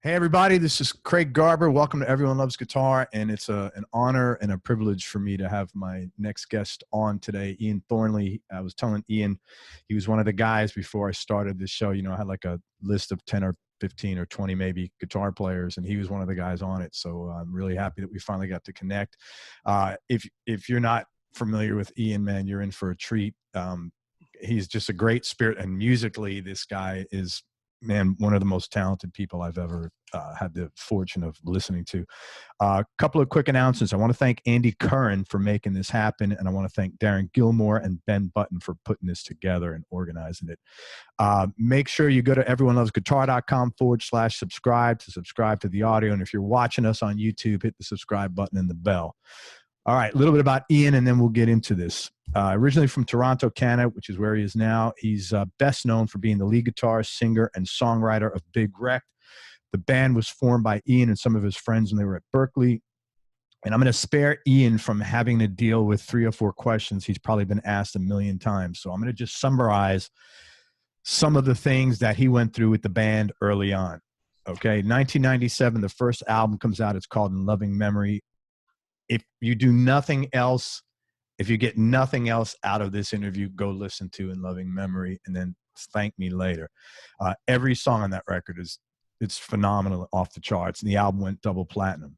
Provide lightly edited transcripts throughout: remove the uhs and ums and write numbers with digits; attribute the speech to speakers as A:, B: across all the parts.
A: Hey everybody, this is Craig Garber. Welcome to Everyone Loves Guitar, and it's an honor and a privilege for me to have my next guest on today, Ian Thornley. I was telling Ian, he was one of the guys before I started this show. You know, I had like a list of 10 or 15 or 20 maybe guitar players, and he was one of the guys on it. So I'm really happy that we finally got to connect. If you're not familiar with Ian, man, you're in for a treat. He's just a great spirit, and musically, this guy is, man, one of the most talented people I've ever had the fortune of listening to. A couple of quick announcements. I want to thank Andy Curran for making this happen, and I want to thank Darren Gilmore and Ben Button for putting this together and organizing it. Make sure you go to everyonelovesguitar.com/subscribe to subscribe to the audio, and if you're watching us on YouTube, hit the subscribe button and the bell. All right, a little bit about Ian, and then we'll get into this. Originally from Toronto, Canada, which is where he is now, he's best known for being the lead guitarist, singer, and songwriter of Big Wreck. The band was formed by Ian and some of his friends when they were at Berkeley. And I'm going to spare Ian from having to deal with 3 or 4 questions he's probably been asked a million times. So I'm going to just summarize some of the things that he went through with the band early on. Okay, 1997, the first album comes out. It's called In Loving Memory. If you do nothing else, if you get nothing else out of this interview, go listen to In Loving Memory and then thank me later. Every song on that record it's phenomenal, off the charts, and the album went double platinum.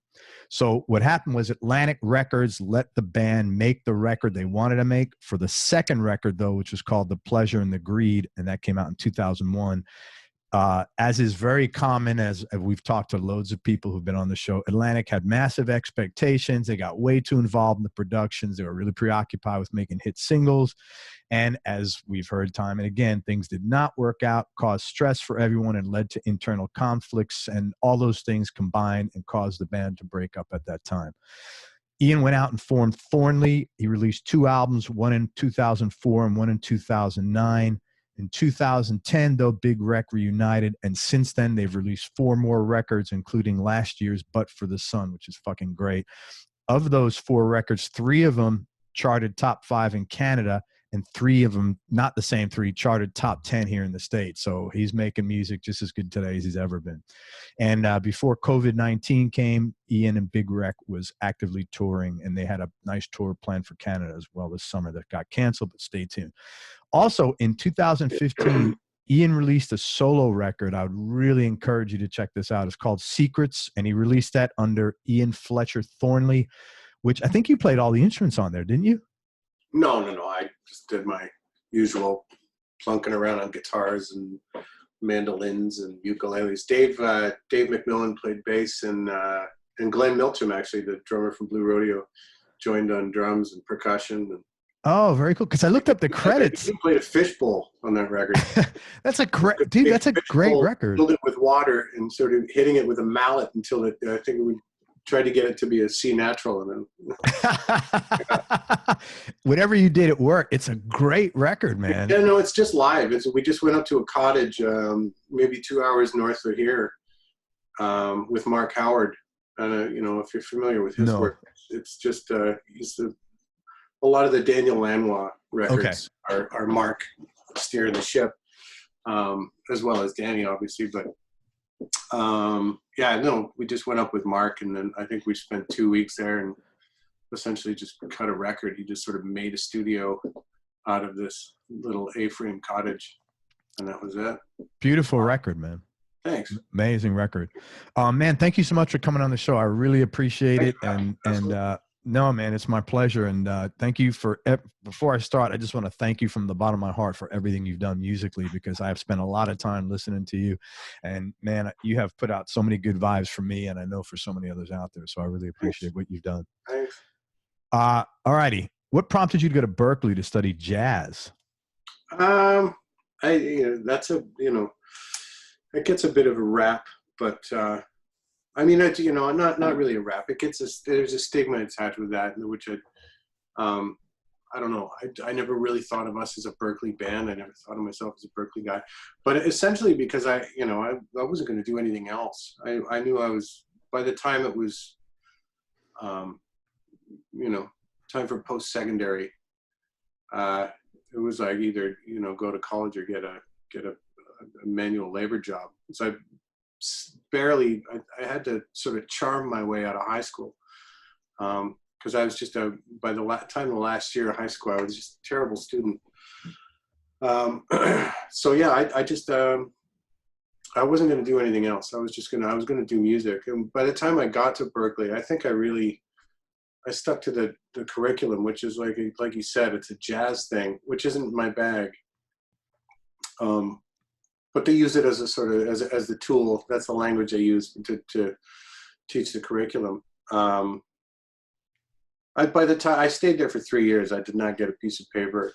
A: So what happened was Atlantic Records let the band make the record they wanted to make. For the second record, though, which was called The Pleasure and the Greed, and that came out in 2001, as is very common, as we've talked to loads of people who've been on the show, Atlantic had massive expectations. They got way too involved in the productions. They were really preoccupied with making hit singles. And as we've heard time and again, things did not work out, caused stress for everyone, and led to internal conflicts. And all those things combined and caused the band to break up at that time. Ian went out and formed Thornley. He released 2 albums, one in 2004 and one in 2009. In 2010, though, Big Wreck reunited, and since then they've released 4 more records, including last year's But for the Sun, which is fucking great. Of those 4 records, 3 of them charted top 5 in Canada, and 3 of them, not the same 3, charted top 10 here in the States. So he's making music just as good today as he's ever been. And before COVID-19 came, Ian and Big Wreck was actively touring, and they had a nice tour planned for Canada as well this summer that got canceled, but stay tuned. Also, in 2015, Ian released a solo record. I would really encourage you to check this out. It's called Secrets, and he released that under Ian Fletcher Thornley, which I think you played all the instruments on there, didn't you?
B: No. I just did my usual plunking around on guitars and mandolins and ukuleles. Dave McMillan played bass, and Glenn Milcham, actually, the drummer from Blue Rodeo, joined on drums and percussion. And
A: oh, very cool. Because I looked up the credits.
B: He played a fishbowl on that record.
A: That's a great, dude. That's a great record.
B: Filled it with water and sort of hitting it with a mallet until I think we tried to get it to be a C natural, and then
A: whatever you did, it worked. It's a great record, man.
B: Yeah, no, it's just live. We just went up to a cottage, maybe 2 hours north of here, with Mark Howard. And if you're familiar with his work, it's just he's a lot of the Daniel Lanois records are Mark steering the ship, as well as Danny, obviously. But we just went up with Mark, and then I think we spent 2 weeks there and essentially just cut a record. He just sort of made a studio out of this little A-frame cottage, and that was it.
A: Beautiful record, man.
B: Thanks.
A: Amazing record. Man, thank you so much for coming on the show. I really appreciate it. And no, man, it's my pleasure. And thank you before I start, I just want to thank you from the bottom of my heart for everything you've done musically, because I have spent a lot of time listening to you. And man, you have put out so many good vibes for me, and I know for so many others out there. So I really appreciate what you've done.
B: Thanks.
A: All righty. What prompted you to go to Berkeley to study jazz?
B: It gets a bit of a rap, but not really a rap. There's a stigma attached with that, which I don't know. I never really thought of us as a Berkeley band. I never thought of myself as a Berkeley guy, but essentially because I wasn't going to do anything else. I knew I was, by the time it was, time for post-secondary, it was like either, go to college or get a manual labor job. So I barely, I had to sort of charm my way out of high school. Because I was just by the time of the last year of high school, I was just a terrible student. So yeah, I just I wasn't going to do anything else. I was going to do music. And by the time I got to Berkeley, I think I stuck to the curriculum, which is like you said, it's a jazz thing, which isn't my bag. But they use it as a sort of as the tool. That's the language I use to teach the curriculum. By the time I stayed there for 3 years, I did not get a piece of paper.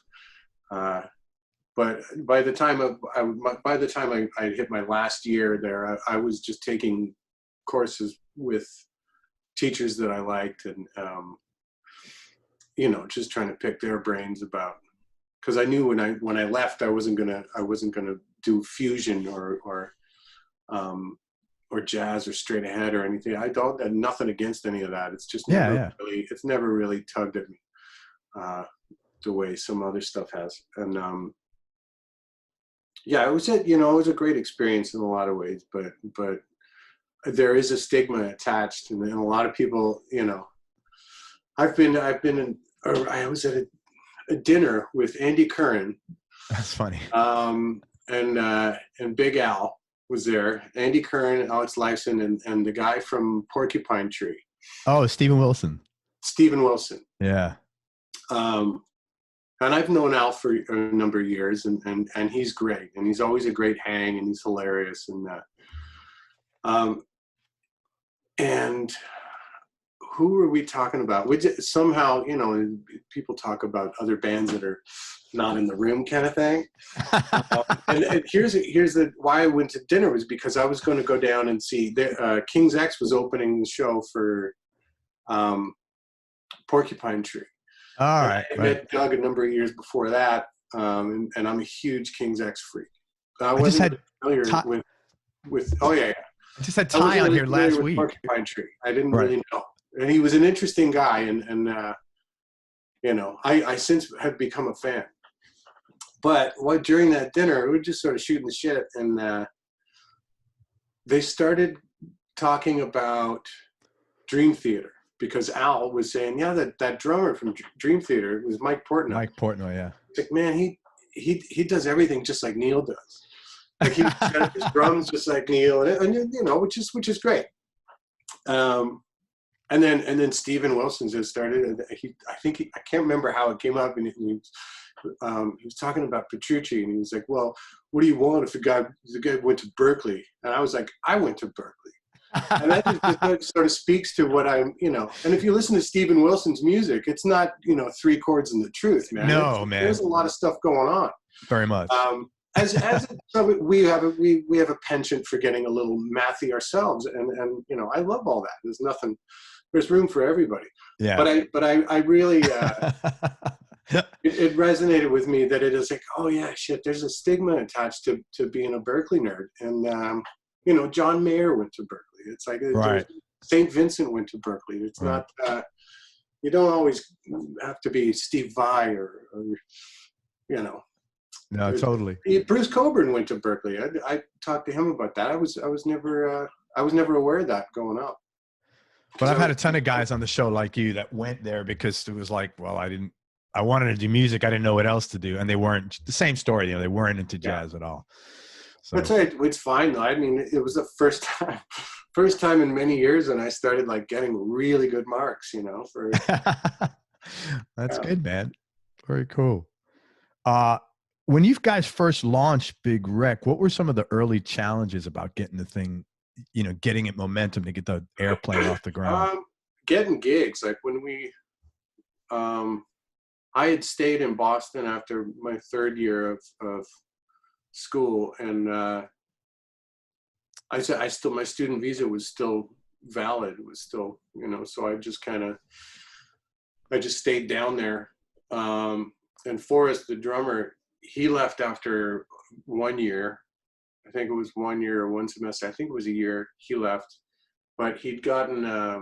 B: But by the time I hit my last year there, I was just taking courses with teachers that I liked, and just trying to pick their brains about, because I knew when I left, I wasn't gonna do fusion or jazz or straight ahead or anything. I don't had nothing against any of that. It's just it's never really tugged at me the way some other stuff has. And it was a great experience in a lot of ways, but there is a stigma attached, and a lot of people, I was at a dinner with Andy Curran.
A: That's funny.
B: And Big Al was there. Andy Curran, Alex Lifeson, and the guy from Porcupine Tree.
A: Oh, Steven Wilson.
B: Yeah. And I've known Al for a number of years, and he's great, and he's always a great hang, and he's hilarious, and who were we talking about? Somehow, people talk about other bands that are not in the room, kind of thing. And here's why I went to dinner was because I was going to go down and see King's X was opening the show for Porcupine Tree.
A: All right.
B: I met Doug a number of years before that, and I'm a huge King's X freak. I wasn't familiar with. Oh yeah.
A: I just had Ty on here last week.
B: Porcupine Tree. I didn't really know, and he was an interesting guy, and I since have become a fan. But during that dinner, we were just sort of shooting the shit, and they started talking about Dream Theater, because Al was saying, that drummer from Dream Theater was Mike Portnoy.
A: Mike Portnoy, yeah.
B: It's like, man, he does everything just like Neil does. Like he's got his drums just like Neil, and which is great. And then Steven Wilson just started. I can't remember how it came up, and he was talking about Petrucci, and he was like, "Well, what do you want if the guy went to Berkeley?" And I was like, "I went to Berkeley." And that just sort of speaks to what I'm, and if you listen to Steven Wilson's music, it's not, 3 chords and the truth, man.
A: Man.
B: There's a lot of stuff going on.
A: Very much.
B: So we have a penchant for getting a little mathy ourselves, and I love all that. There's room for everybody.
A: Yeah.
B: But I really it resonated with me that it is like, oh yeah, shit. There's a stigma attached to being a Berkeley nerd, and John Mayer went to Berkeley. It's like St. Vincent went to Berkeley. It's not. You don't always have to be Steve Vai or.
A: No, totally.
B: Bruce Coburn went to Berkeley. I talked to him about that. I was never aware of that going up.
A: But I've had a ton of guys on the show like you that went there because it was like, well, I wanted to do music. I didn't know what else to do. And they weren't the same story. They weren't into jazz at all. So
B: it's fine though. I mean, it was the first time in many years when I started like getting really good marks, for.
A: That's good, man. Very cool. When you guys first launched Big Wreck, what were some of the early challenges about getting the thing, getting it momentum to get the airplane off the ground?
B: Getting gigs. Like when I had stayed in Boston after my 3rd year of school, and my student visa was still valid. It was still, so I just stayed down there. And Forrest, the drummer, he left after 1 year. I think it was 1 year or one semester. I think it was a year he left, but he'd gotten a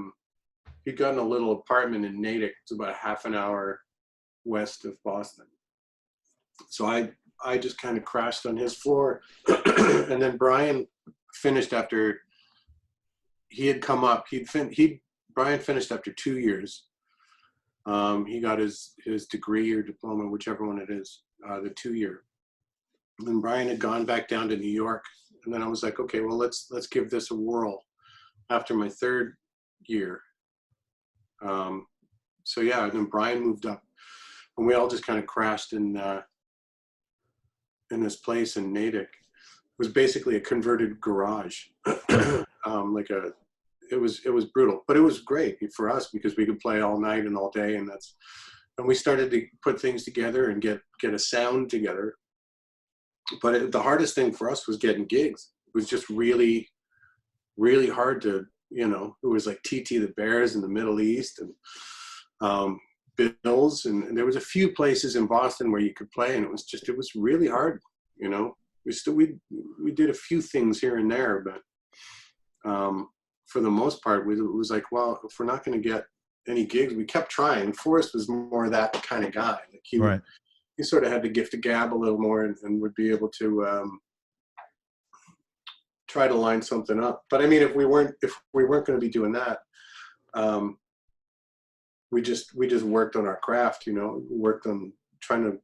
B: little apartment in Natick. It's about a half an hour west of Boston. So I just kind of crashed on his floor. And then Brian finished after he had come up. Brian finished after 2 years. He got his degree or diploma, whichever one it is, the 2-year. And Brian had gone back down to New York, and then I was like, okay, well, let's give this a whirl after my 3rd year. So yeah, and then Brian moved up, and we all just kind of crashed in this place in Natick. It was basically a converted garage. It was brutal, but it was great for us because we could play all night and all day, and we started to put things together and get a sound together. But the hardest thing for us was getting gigs. It was just really, really hard to, it was like TT the Bears in the Middle East and Bills, and there was a few places in Boston where you could play, and it was really hard. We did a few things here and there, but for the most part, it was like, well, if we're not going to get any gigs, we kept trying. Forrest was more that kind of guy. Like he sort of had the gift of gab a little more and would be able to try to line something up. But I mean, if we weren't going to be doing that, we just worked on our craft. We worked on trying to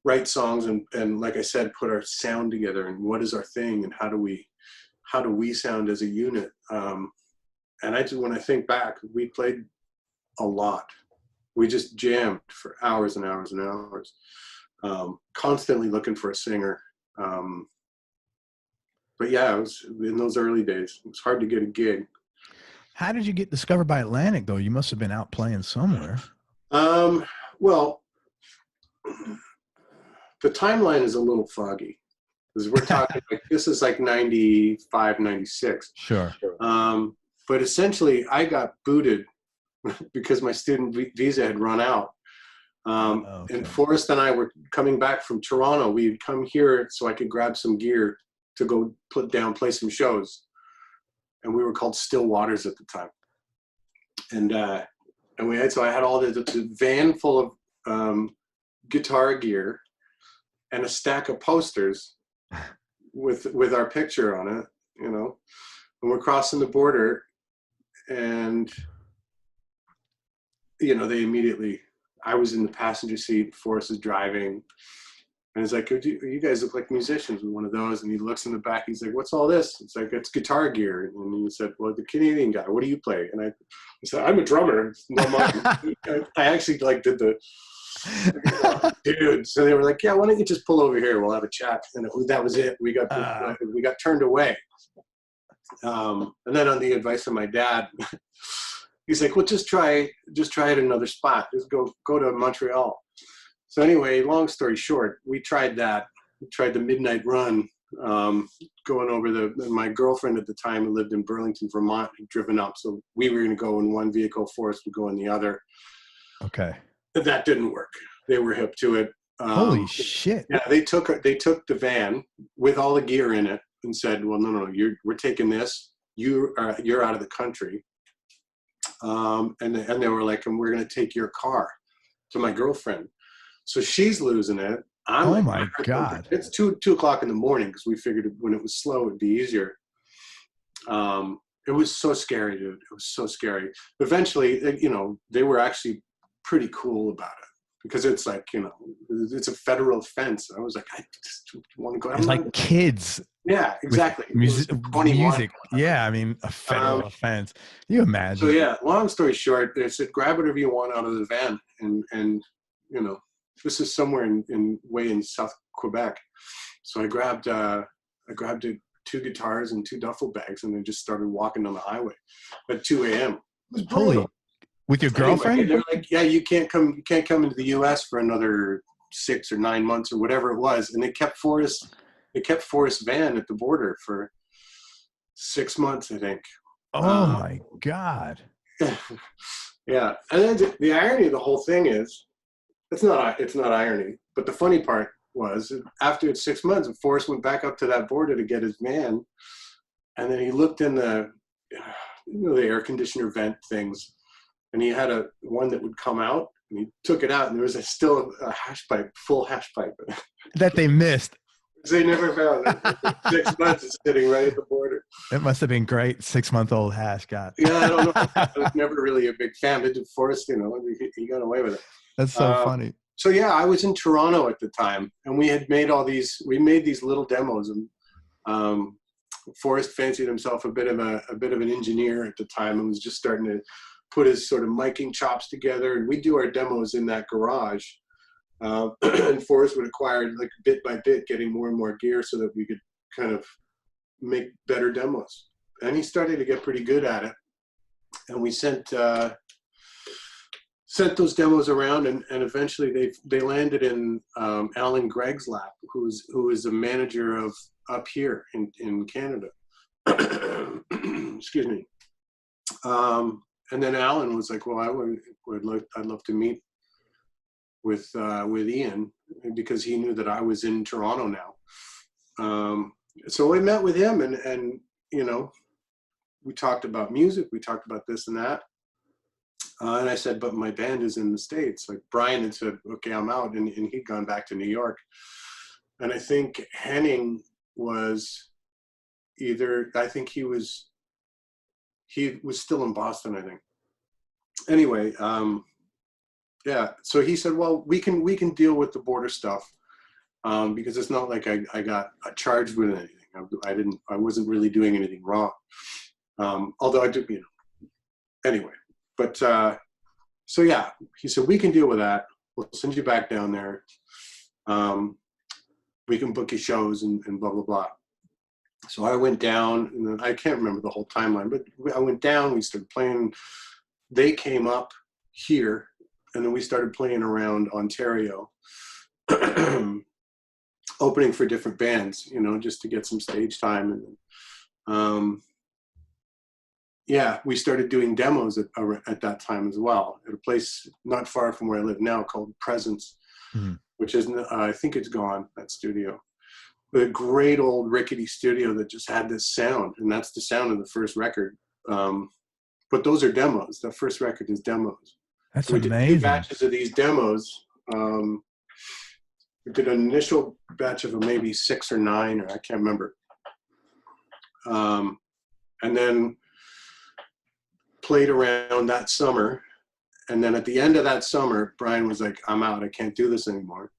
B: write songs and like I said, put our sound together and what is our thing and how do we sound as a unit. And when I think back, we played a lot. We just jammed for hours and hours and hours, constantly looking for a singer. But yeah, it was in those early days. It was hard to get a gig.
A: How did you get discovered by Atlantic, though? You must have been out playing somewhere.
B: Well, the timeline is a little foggy because we're talking like this is like 95, 96.
A: Sure.
B: But essentially, I got booted because my student visa had run out. Okay. And Forrest and I were coming back from Toronto. We'd come here so I could grab some gear to go play some shows. And we were called Still Waters at the time. And I had all the van full of guitar gear and a stack of posters with our picture on it, and we're crossing the border, and I was in the passenger seat, Forrest is driving, and he's like, you guys look like musicians with one of those. And he looks in the back, he's like, what's all this? It's like, it's guitar gear. And he said, well, the Canadian guy, what do you play? And I said, I'm a drummer. I actually did the dude. So they were like, yeah, why don't you just pull over here? We'll have a chat. And that was it. We got turned away. And then on the advice of my dad, he's like, well, just try at another spot. Just go to Montreal. So anyway, long story short, we tried that. We tried the midnight run, going over my girlfriend at the time who lived in Burlington, Vermont, had driven up. So we were going to go in one vehicle, Forrest would go in the other. Okay. But that didn't work. They were hip to it.
A: Holy shit.
B: Yeah, they took the van with all the gear in it and said, well, no, we're taking this. You're out of the country. And they were like, and we're going to take your car to my girlfriend. So she's losing it.
A: Oh my God.
B: It's 2 o'clock in the morning because we figured when it was slow, it'd be easier. It was so scary, dude. It was so scary. Eventually, they were actually pretty cool about it because it's like, it's a federal offense. I was like, I just want to go.
A: It's like kids.
B: Yeah, exactly.
A: Music. Yeah, I mean, a federal offense. You imagine.
B: So yeah, long story short, they said, grab whatever you want out of the van. And this is somewhere in South Quebec. So I grabbed 2 guitars and 2 duffel bags and then just started walking down the highway at 2 a.m.
A: Holy, with your girlfriend?
B: Anyway, they're like, yeah, you can't come into the US for another 6 or 9 months or whatever it was. And they kept Forrest's van at the border for 6 months, I think.
A: Oh my God.
B: Yeah. And then the irony of the whole thing is, it's not irony, but the funny part was after 6 months, Forrest went back up to that border to get his van, and then he looked in the air conditioner vent things, and he had one that would come out, and he took it out, and there was still a full hash pipe
A: that they missed.
B: They never found it. 6 months it's sitting right at the border.
A: It must have been great. 6-month-old Hash got.
B: Yeah, I don't know. I was never really a big fan, but Forrest, he got away with it.
A: That's so funny.
B: So yeah, I was in Toronto at the time, and we had made we made these little demos, and Forrest fancied himself a bit of an engineer at the time, and was just starting to put his sort of miking chops together. And we do our demos in that garage, and Forrest would acquire, like, bit by bit, getting more and more gear so that we could kind of make better demos. And he started to get pretty good at it, and we sent those demos around, and eventually they landed in Alan Gregg's lap, who is a manager of up here in Canada. Excuse me. And then Alan was like, "Well, I'd love to meet with Ian," because he knew that I was in Toronto now. So I met with him, and we talked about music, we talked about this and that. And I said, but my band is in the States. Like, Brian had said, okay, I'm out. And he'd gone back to New York. And I think Henning was he was still in Boston, I think. Anyway, yeah. So he said, well, we can deal with the border stuff, because it's not like I got charged with anything. I wasn't really doing anything wrong. Although I do, anyway. But, so yeah, he said, we can deal with that. We'll send you back down there. We can book you shows and blah, blah, blah. So I went down, and I can't remember the whole timeline, but I went down, we started playing. They came up here, and then we started playing around Ontario, opening for different bands, just to get some stage time. And yeah, we started doing demos at that time as well, at a place not far from where I live now called Presence, which is, I think it's gone, that studio. But a great old rickety studio that just had this sound, and that's the sound of the first record. But those are demos. The first record is demos.
A: That's
B: so we
A: amazing.
B: did 2 batches of these demos. We did an initial batch of maybe 6 or 9, or I can't remember. And then played around that summer, and then at the end of that summer, Brian was like, I'm out, I can't do this anymore.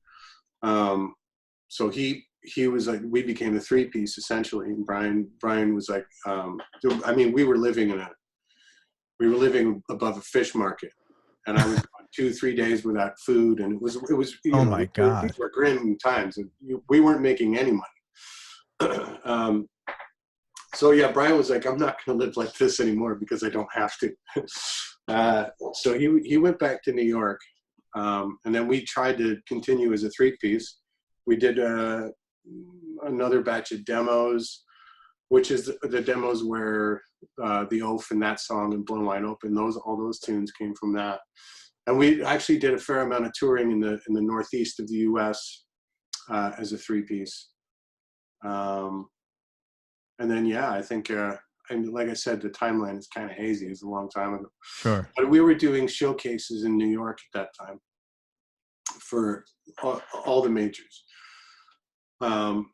B: So he was like, we became a 3-piece essentially, and Brian was like, I mean, we were living above a fish market, and I was 2-3 days without food, and it was
A: oh my God,
B: these were grim times, and we weren't making any money. So yeah, Brian was like, I'm not going to live like this anymore because I don't have to. So he went back to New York, and then we tried to continue as a 3-piece. We did another batch of demos, which is the demos where the Oaf and that song and Blown Wide Open, all those tunes came from that. And we actually did a fair amount of touring in the northeast of the U.S. As a 3-piece. And then, yeah, I think, and like I said, the timeline is kind of hazy. It was a long time ago.
A: Sure.
B: But we were doing showcases in New York at that time for all the majors. And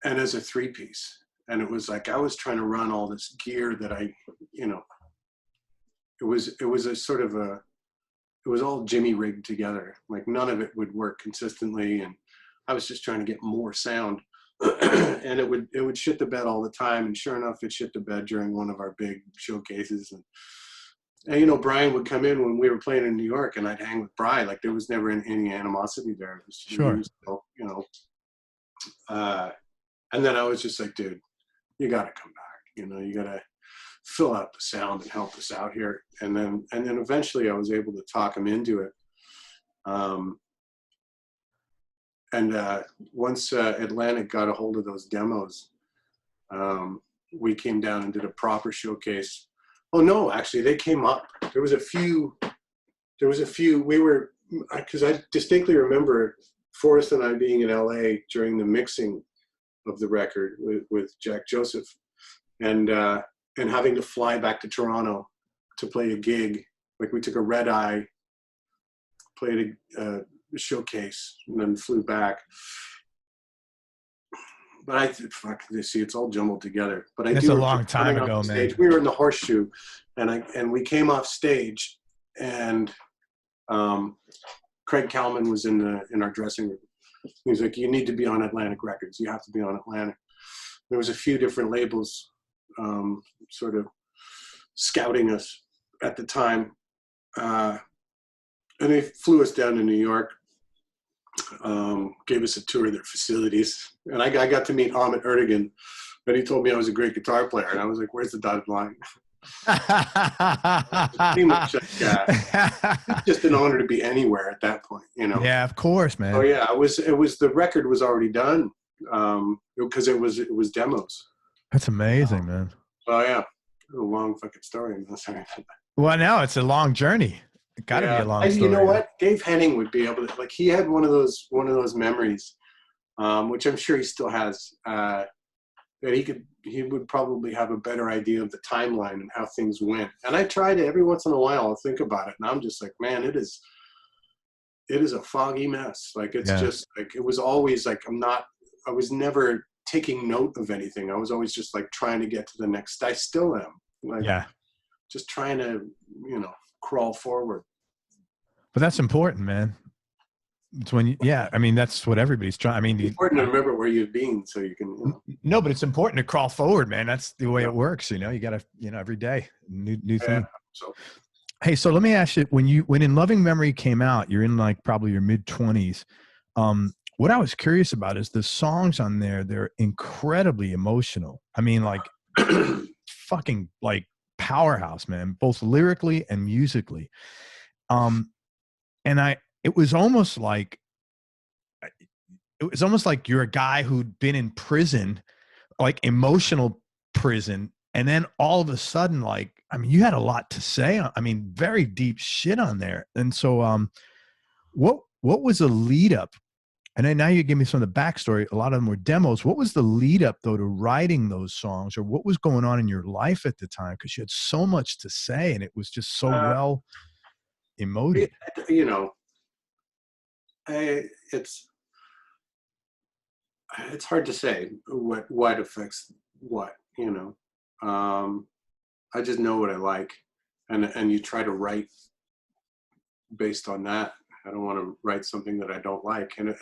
B: as a 3-piece. And it was like, I was trying to run all this gear that it was a sort of it was all jimmy rigged together. Like, none of it would work consistently. And I was just trying to get more sound. And it would shit the bed all the time, and sure enough, it shit the bed during one of our big showcases. And Brian would come in when we were playing in New York, and I'd hang with Brian. Like, there was never any animosity there. It was,
A: sure.
B: And then I was just like, dude, you got to come back. You got to fill out the sound and help us out here. And then eventually I was able to talk him into it. And once Atlantic got a hold of those demos, we came down and did a proper showcase. Oh no, actually they came up. There was a few, because I distinctly remember Forrest and I being in LA during the mixing of the record with Jack Joseph, and having to fly back to Toronto to play a gig. Like, we took a red eye, played a showcase, and then flew back. but fuck this. See, it's all jumbled together. But
A: That's a long time ago, man.
B: We were in the Horseshoe, and we came off stage, and Craig Kalman was in our dressing room. He was like, "You need to be on Atlantic Records. You have to be on Atlantic." There was a few different labels, sort of scouting us at the time, and they flew us down to New York. Gave us a tour of their facilities, and I got to meet Ahmet Ertegun, and he told me I was a great guitar player, and I was like, "Where's the dotted line?" Pretty much like, it's just an honor to be anywhere at that point, you know.
A: Yeah, of course, man.
B: Oh yeah, it was the record was already done, because it was demos.
A: That's amazing, man.
B: Oh yeah, a long fucking story.
A: Well, now it's a long journey. It got to be a long story.
B: You know what? Dave Henning would be able to, like, he had one of those memories, which I'm sure he still has, that he would probably have a better idea of the timeline and how things went. And I try to, every once in a while, I'll think about it, and I'm just like, man, it is a foggy mess. Like, it's just like, it was always like, I was never taking note of anything. I was always just like trying to get to the next. I still am. Like, just trying to, you know, crawl forward.
A: But that's important, man. It's when I mean, that's what everybody's trying. I mean,
B: it's important to remember where you've been so you can, you know.
A: No, but it's important to crawl forward, man. That's the way it works. You know, you got to, you know, every day, new thing.
B: So,
A: hey, so let me ask you, when In Loving Memory came out, you're in like probably your mid-20s. What I was curious about is the songs on there. They're incredibly emotional. I mean, like fucking like powerhouse, man, both lyrically and musically. And it was almost like you're a guy who'd been in prison, like emotional prison. And then all of a sudden, like, I mean, you had a lot to say. I mean, very deep shit on there. And so, what was the lead up? And then now you give me some of the backstory. A lot of them were demos. What was the lead up though to writing those songs, or what was going on in your life at the time? Because you had so much to say, and it was just so well emoted.
B: You know, it's hard to say what affects what. You know, I just know what I like, and you try to write based on that. I don't want to write something that I don't like. And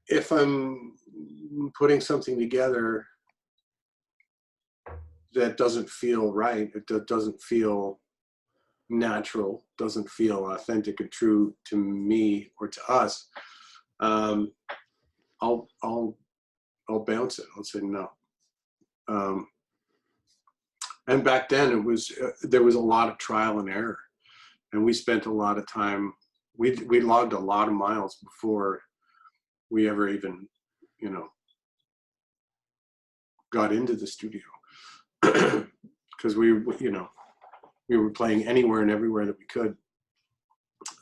B: if I'm putting something together that doesn't feel right, it doesn't feel natural, doesn't feel authentic and true to me or to us, I'll bounce it. I'll say no. And back then there was a lot of trial and error. And we spent a lot of time, we logged a lot of miles before we ever even, you know, got into the studio. Because we were playing anywhere and everywhere that we could.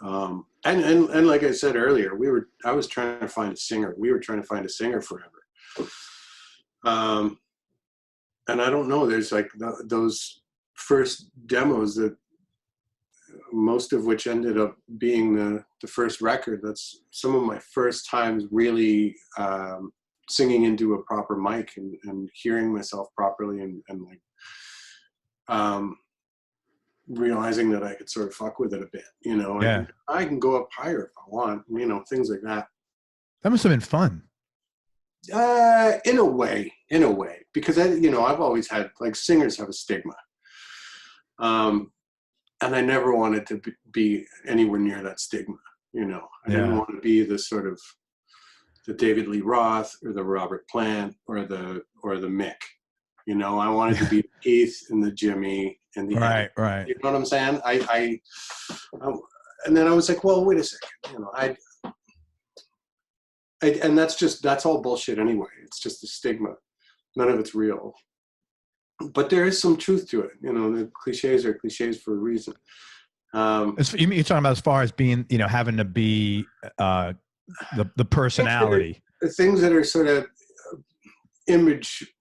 B: And like I said earlier, I was trying to find a singer. We were trying to find a singer forever. And I don't know, there's like those first demos that, most of which ended up being the first record. That's some of my first times really singing into a proper mic and hearing myself properly and like realizing that I could sort of fuck with it a bit, you know.
A: Yeah.
B: I can go up higher if I want, you know, things like that.
A: That must have been fun.
B: In a way, because I've always had, like, singers have a stigma. And I never wanted to be anywhere near that stigma, you know. I didn't want to be the sort of the David Lee Roth or the Robert Plant or the Mick, you know. I wanted to be Keith and the Jimmy and the
A: right.
B: You know what I'm saying? I and then I was like, well, wait a second, you know. And that's all bullshit anyway. It's just a stigma. None of it's real. But there is some truth to it, you know. The cliches are cliches for a reason.
A: You're talking about as far as being, you know, having to be the personality.
B: Things that are sort of image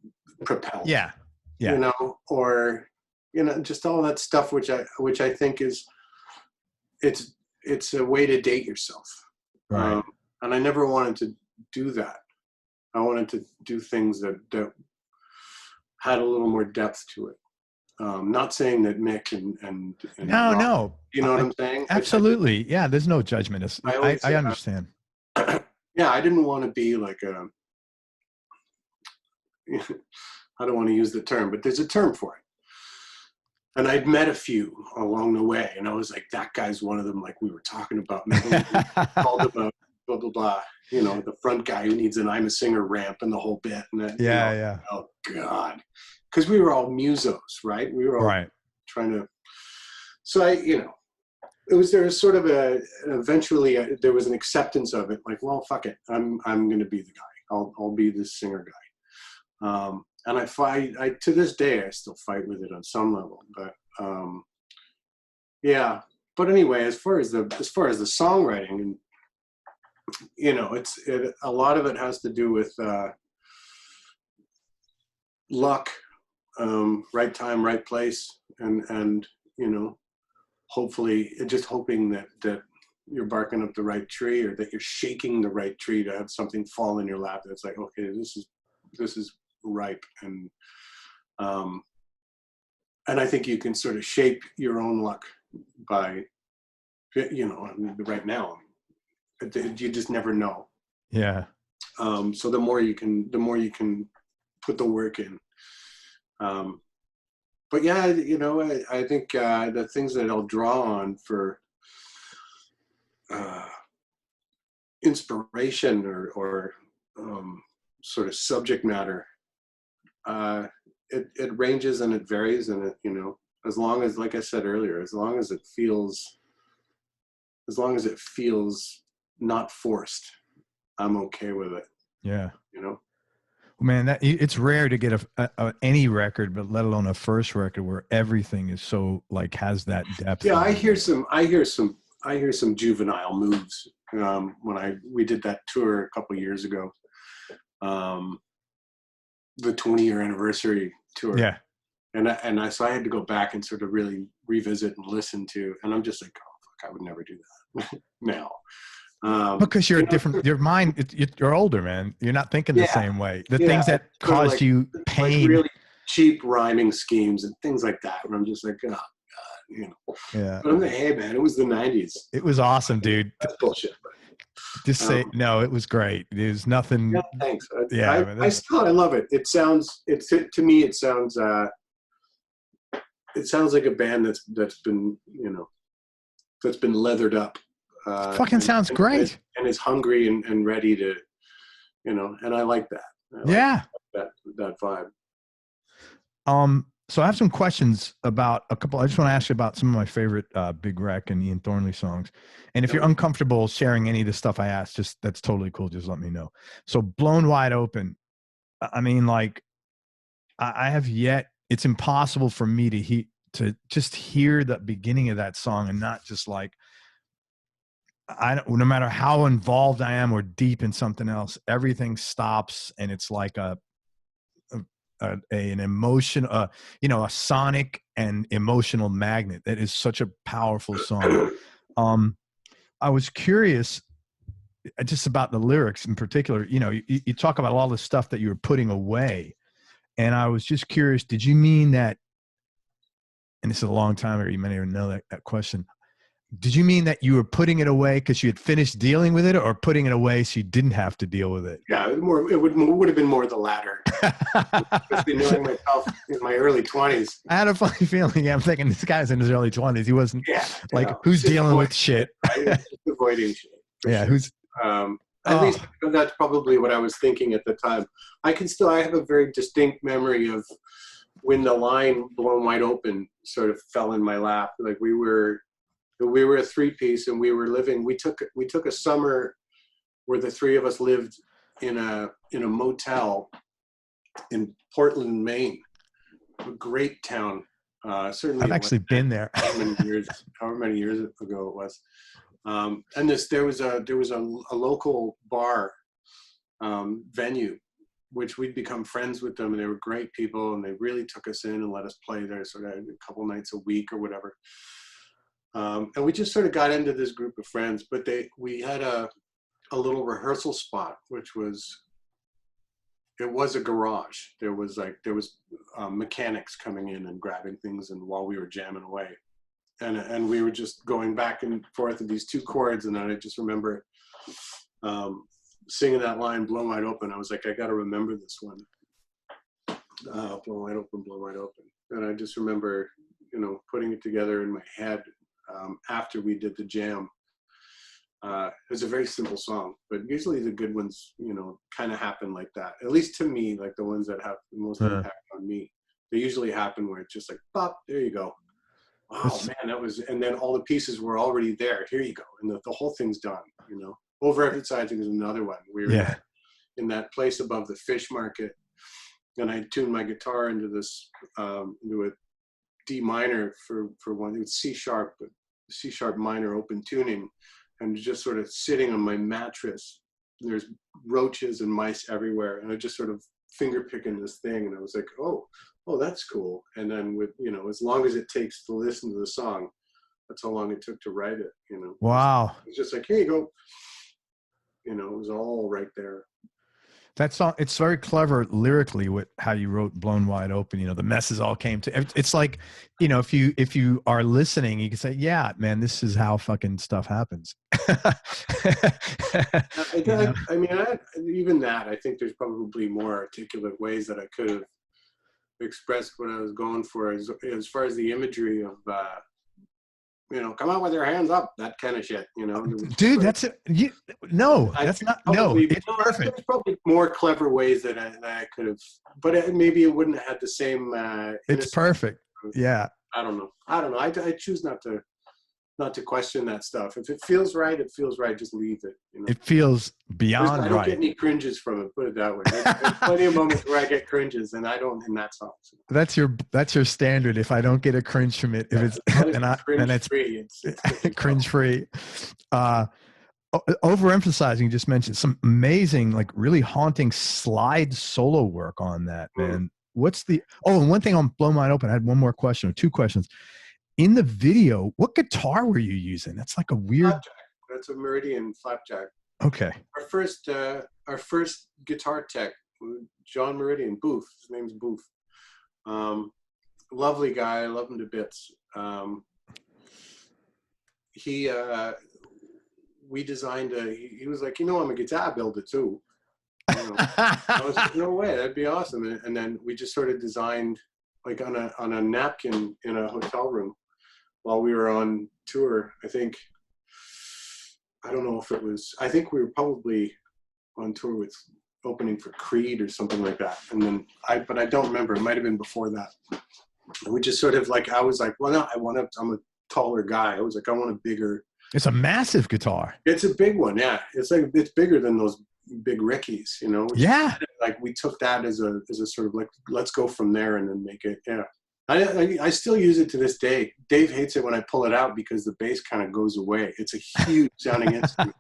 B: propelled.
A: Yeah.
B: You know, or, you know, just all that stuff, which I think is, it's a way to date yourself.
A: Right.
B: And I never wanted to do that. I wanted to do things that had a little more depth to it. Not saying that Mick and
A: No,
B: Rob,
A: no.
B: you know what I'm saying?
A: Absolutely. Yeah. There's no judgment. I understand.
B: Yeah. I didn't want to be like a, I don't want to use the term, but there's a term for it. And I'd met a few along the way, and I was like, that guy's one of them, like we were talking about. Called him a blah, blah, blah. You know, the front guy who needs an I'm a singer ramp and the whole bit. And then,
A: Yeah.
B: Oh, God. Because we were all musos, right? We were all trying to. So there was sort of eventually there was an acceptance of it. Like, well, fuck it. I'm going to be the guy. I'll be the singer guy. And I to this day, I still fight with it on some level, but yeah. But anyway, as far as the songwriting, and a lot of it has to do with luck, right time, right place, and hopefully, just hoping that you're barking up the right tree, or that you're shaking the right tree to have something fall in your lap that's like, okay, this is ripe. And I think you can sort of shape your own luck by, right now, you just never know.
A: Yeah.
B: So the more you can put the work in. But yeah, I think the things that I'll draw on for inspiration or sort of subject matter, it ranges and it varies, and it, as long as, like I said earlier, as long as it feels not forced, I'm okay with it.
A: Yeah. Man, it's rare to get any record, but let alone a first record where everything is so like has that depth.
B: Yeah, I hear some juvenile moves when we did that tour a couple of years ago, the 20-year anniversary tour.
A: Yeah,
B: so I had to go back and sort of really revisit and listen to, and I'm just like, oh fuck, I would never do that now.
A: Because you're different. Your mind, you're older, man. You're not thinking the same way. The things that caused you pain,
B: like really cheap rhyming schemes and things like that. Where I'm just like, oh God,
A: Yeah.
B: But I'm like, hey, man, it was the '90s.
A: It was awesome, dude.
B: That's bullshit. But,
A: just say no. It was great. There's nothing.
B: Yeah, thanks.
A: I
B: love it. It sounds. To me, it sounds. It sounds like a band that's been leathered up.
A: Fucking sounds great.
B: And is hungry and ready to, and I like that.
A: I
B: like that vibe.
A: So I have some questions about a couple. I just want to ask you about some of my favorite Big Wreck and Ian Thornley songs. And if you're uncomfortable sharing any of the stuff I asked, that's totally cool. Just let me know. So Blown Wide Open. I mean, like, I have yet. It's impossible for me to just hear the beginning of that song and not just like. No matter how involved I am or deep in something else, everything stops, and it's like an emotion, a sonic and emotional magnet. That is such a powerful song. I was curious just about the lyrics in particular. You talk about all the stuff that you were putting away, and I was just curious, did you mean that, and this is a long time ago, you may even know that question, did you mean that you were putting it away because you had finished dealing with it, or putting it away so you didn't have to deal with it?
B: Yeah, it would have been more the latter. Especially knowing myself in my early 20s.
A: I had a funny feeling. I'm thinking this guy's in his early 20s. He wasn't who's dealing with shit?
B: Right? Just avoiding shit.
A: Yeah,
B: sure. At least that's probably what I was thinking at the time. I have a very distinct memory of when the line "Blown Wide Open" sort of fell in my lap. Like we were a 3-piece, and we took a summer where the three of us lived in a motel in Portland, Maine, a great town. Certainly,
A: I've actually been there.
B: However many years ago it was. And there was a local bar venue, which we'd become friends with them, and they were great people, and they really took us in and let us play there sort of a couple nights a week or whatever. And we just sort of got into this group of friends, but we had a little rehearsal spot, which was it was a garage. There was mechanics coming in and grabbing things, and while we were jamming away, and we were just going back and forth with these two chords, and I just remember singing that line, "Blown Wide Open." I was like, I got to remember this one. Blown wide open, blown wide open. And I just remember, putting it together in my head after we did the jam. It was a very simple song, but usually the good ones, kind of happen like that. At least to me, like the ones that have the most impact on me, they usually happen where it's just like, pop, there you go. Oh man, that was, and then all the pieces were already there. Here you go, and the whole thing's done. Overemphasizing is another one. We were in that place above the fish market, and I tuned my guitar into this into a D minor for one. It was C sharp minor open tuning, and just sort of sitting on my mattress. There's roaches and mice everywhere, and I just sort of finger picking this thing, and I was like, oh, that's cool. And then with as long as it takes to listen to the song, that's how long it took to write it.
A: Wow.
B: It's just like, here you go. It was all right there.
A: That song, it's very clever lyrically with how you wrote "Blown Wide Open." The messes all came to. It's like, if you are listening, you can say, "Yeah, man, this is how fucking stuff happens."
B: Even that, I think there's probably more articulate ways that I could have expressed what I was going for, as far as the imagery of. Come out with your hands up, that kind of shit,
A: Dude, that's it. That's not, it's perfect.
B: There's probably more clever ways that I could have, but maybe it wouldn't have had the same.
A: It's perfect. Yeah.
B: I don't know. I choose not to question that stuff. If it feels right, it feels right. Just leave it.
A: It feels beyond right.
B: I don't get any cringes from it. Put it that way. There's plenty of moments where I get cringes, and I don't in that song. So.
A: That's your standard. If I don't get a cringe from it, if it's
B: cringe free, it's
A: cringe free. Overemphasizing. You just mentioned some amazing, like really haunting slide solo work on that, man. What's the? Oh, and one thing on "Blow Mine Open," I had one more question or two questions. In the video, what guitar were you using? That's like a weird.
B: Flapjack. That's a Meridian Flapjack.
A: Okay.
B: Our first guitar tech, John Meridian, Booth. His name's Booth. Lovely guy. I love him to bits. We designed he was like, I'm a guitar builder too. I was like, no way, that'd be awesome. And then we just sort of designed like on a napkin in a hotel room while we were on tour. I think we were probably on tour with opening for Creed or something like that. And then but I don't remember. It might have been before that. And we just sort of like, I was like, well, no, I'm a taller guy. I was like, I want a bigger.
A: It's a massive guitar.
B: It's a big one. Yeah. It's bigger than those big Rickies,
A: Yeah.
B: Like we took that as a sort of like, let's go from there and then make it. Yeah. I still use it to this day. Dave hates it when I pull it out because the bass kind of goes away. It's a huge sounding instrument.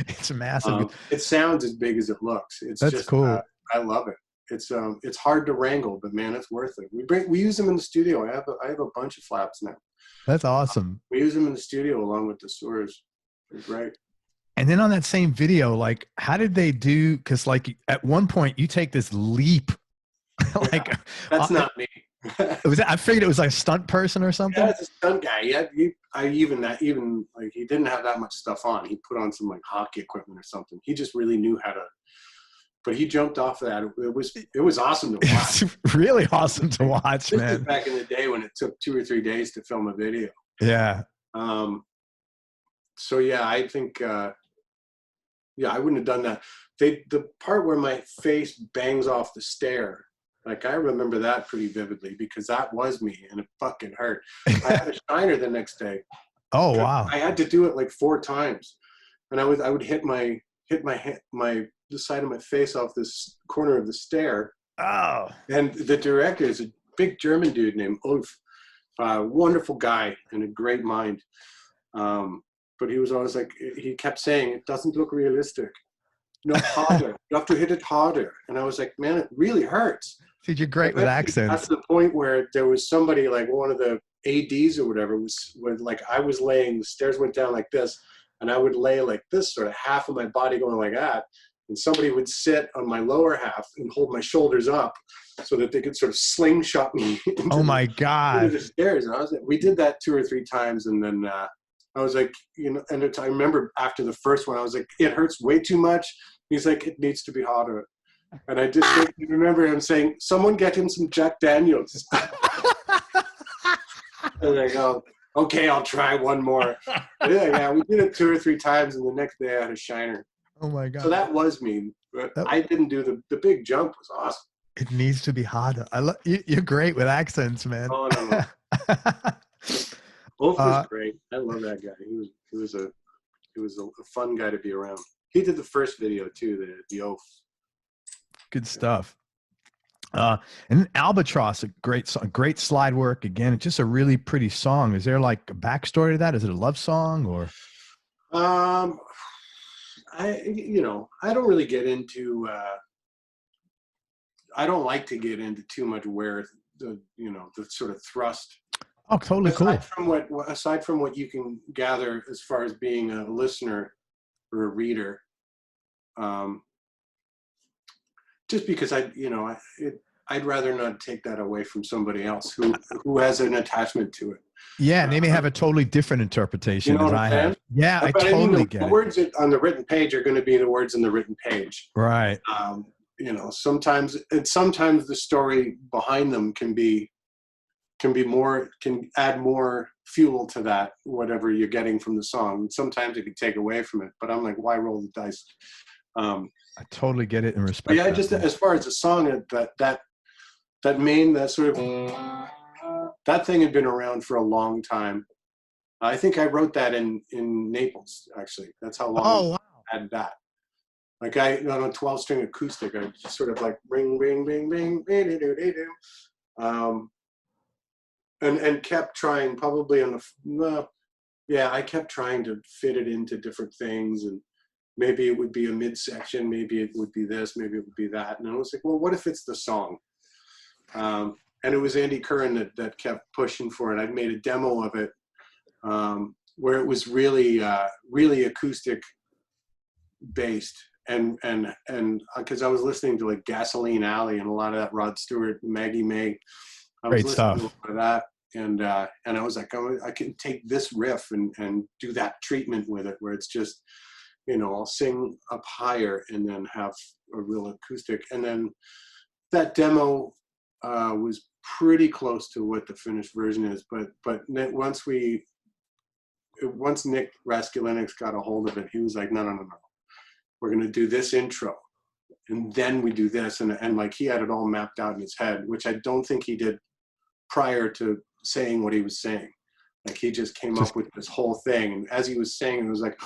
A: It's massive.
B: It sounds as big as it looks.
A: That's just cool.
B: I love it. It's hard to wrangle, but man, it's worth it. We use them in the studio. I have a bunch of flaps now.
A: That's awesome.
B: We use them in the studio along with the Sewers. It's great.
A: And then on that same video, like, how did they do? Because like at one point you take this leap. Like
B: that's not me.
A: I figured it was like a stunt person or something.
B: Yeah, it's a stunt guy. Yeah, even like he didn't have that much stuff on. He put on some like hockey equipment or something. He just really knew how to. But he jumped off of that. It was awesome to watch.
A: It's really awesome to watch, man.
B: This is back in the day when it took 2 or 3 days to film a video.
A: Yeah.
B: So yeah, I think. I wouldn't have done that. The part where my face bangs off the stair. Like, I remember that pretty vividly because that was me and it fucking hurt. I had a shiner the next day.
A: Oh, wow.
B: I had to do it like 4 times. And I would hit the side of my face off this corner of the stair.
A: Oh.
B: And the director is a big German dude named Ulf. Wonderful guy and a great mind. But he was always like, he kept saying, it doesn't look realistic. Not harder. You have to hit it harder. And I was like, man, it really hurts.
A: Dude, you're great with accents.
B: That's the point where there was somebody, like one of the ADs or whatever, was like, I was laying, the stairs went down like this, and I would lay like this, sort of half of my body going like that, and somebody would sit on my lower half and hold my shoulders up so that they could sort of slingshot me
A: Oh my
B: into
A: God.
B: the stairs. And we did that 2 or 3 times, and then I was like, and I remember after the first one, I was like, it hurts way too much. He's like, it needs to be hotter. And I just remember him saying, someone get him some Jack Daniels. And I go, okay, I'll try one more. Yeah, we did it 2 or 3 times, and the next day I had a shiner.
A: Oh my God.
B: So that was me. But I didn't do the big jump was awesome.
A: It needs to be harder. You're great with accents, man.
B: Oh, no. Wolf was great. I love that guy. He was a fun guy to be around. He did the first video too, the Oath.
A: Good stuff. And Albatross, a great song, great slide work. Again, it's just a really pretty song. Is there like a backstory to that? Is it a love song or?
B: I don't really get into. I don't like to get into too much where the sort of thrust.
A: Oh, totally cool.
B: Aside from what you can gather as far as being a listener or a reader, just because I'd rather not take that away from somebody else who has an attachment to it.
A: Yeah, and they may have a totally different interpretation as I have. Yeah, I totally get it.
B: The words on the written page are going to be the words on the written page.
A: Right.
B: Sometimes the story behind them can add more fuel to that, whatever you're getting from the song. Sometimes it can take away from it, but I'm like, why roll the dice?
A: I totally get it and respect.
B: Yeah, just as far as the song, that thing had been around for a long time. I think I wrote that in Naples, actually. That's how long I had that. Like on a 12-string acoustic, I just sort of like ring, ring, ring, ring, and kept trying. Probably I kept trying to fit it into different things, and maybe it would be a midsection, maybe it would be this, maybe it would be that, and I was like, well, what if it's the song? And it was Andy Curran that kept pushing for it. I'd made a demo of it where it was really, really acoustic based. And because I was listening to like Gasoline Alley and a lot of that Rod Stewart, Maggie May.
A: Great stuff.
B: To a lot of that, and I was like, I can take this riff and do that treatment with it, where it's just, I'll sing up higher and then have a real acoustic. And then that demo was pretty close to what the finished version is, but once Nick Raskulinecz got a hold of it, he was like, no. We're going to do this intro, and then we do this. And like, he had it all mapped out in his head, which I don't think he did prior to saying what he was saying. Like, he just came up with this whole thing. And as he was saying, it was like,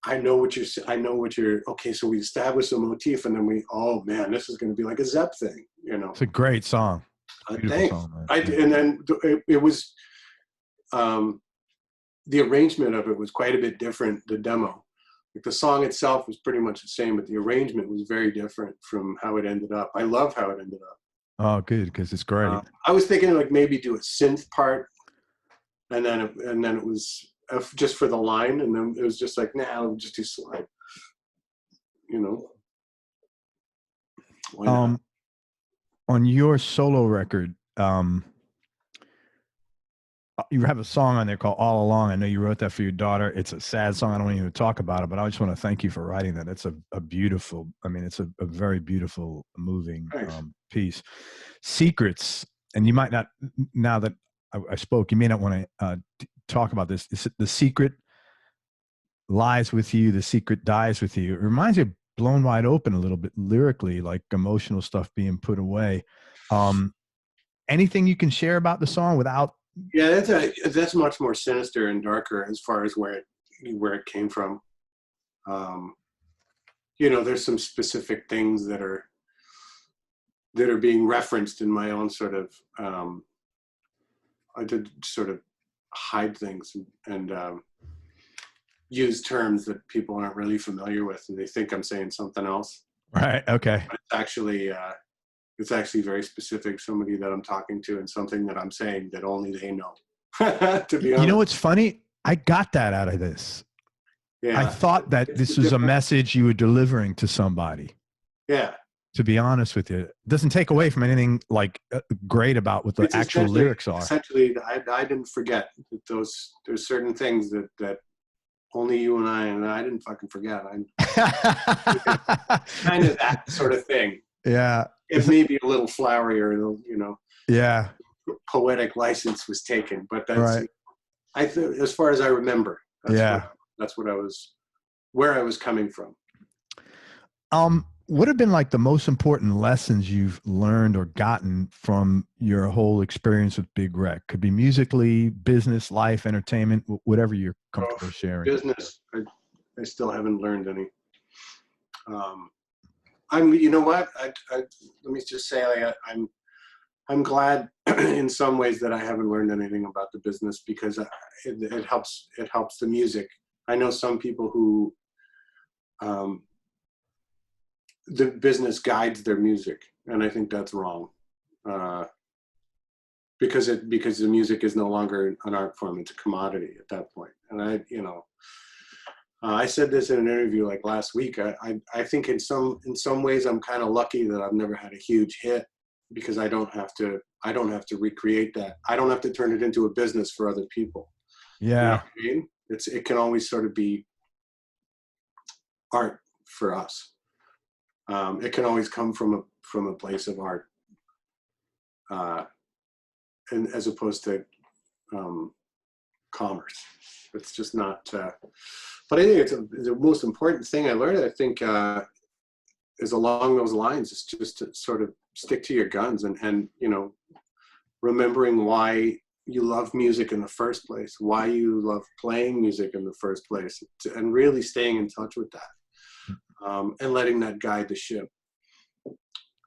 B: I know what you're, okay, so we established a motif, and then oh man, this is going to be like a Zepp thing,
A: It's a great song.
B: Thanks. And then it was, the arrangement of it was quite a bit different, the demo. Like, the song itself was pretty much the same, but the arrangement was very different from how it ended up. I love how it ended up.
A: Oh, good, because it's great.
B: I was thinking like maybe do a synth part, and then it was just for the line, and then it was just like, I'll just do slide. Why not?
A: On your solo record, you have a song on there called All Along. I know you wrote that for your daughter. It's a sad song. I don't even talk about it, but I just want to thank you for writing that. It's a beautiful, it's a very beautiful, moving piece. Secrets, and you might not, now that I spoke, you may not want to talk about this. The secret lies with you. The secret dies with you. It reminds me of Blown Wide Open a little bit lyrically, like emotional stuff being put away. Anything you can share about the song without?
B: Yeah, that's much more sinister and darker as far as where it came from. There's some specific things that are being referenced in my own sort of. I did sort of hide things and use terms that people aren't really familiar with, and they think I'm saying something else.
A: Right. Okay.
B: But it's actually very specific, somebody that I'm talking to, and something that I'm saying that only they know. To be honest.
A: You know what's funny? I got that out of this. I thought that this was a message you were delivering to somebody.
B: Yeah.
A: To be honest with you, it doesn't take away from anything like great about what the actual lyrics are.
B: Essentially, I didn't forget that there's certain things that only you and I didn't fucking forget. Kind of that sort of thing.
A: Yeah.
B: It may be a little flowery or, you know.
A: Yeah.
B: Poetic license was taken, but that's
A: right.
B: As far as I remember, that's where I was coming from.
A: What have been like the most important lessons you've learned or gotten from your whole experience with Big Wreck? Could be musically, business, life, entertainment, whatever you're comfortable sharing.
B: Business, I still haven't learned any. You know what? Let me just say, I'm glad in some ways that I haven't learned anything about the business, because it helps the music. I know some people who the business guides their music, and I think that's wrong, because the music is no longer an art form; it's a commodity at that point. And I said this in an interview like last week. I think in some ways I'm kind of lucky that I've never had a huge hit, because I don't have to recreate that. I don't have to turn it into a business for other people.
A: Yeah.
B: You know what I mean? It can always sort of be art for us. It can always come from a place of art, and as opposed to commerce. It's just not. But I think it's the most important thing I learned. I think is along those lines. Is just to sort of stick to your guns, and remembering why you love music in the first place, why you love playing music in the first place, and really staying in touch with that. And letting that guide the ship.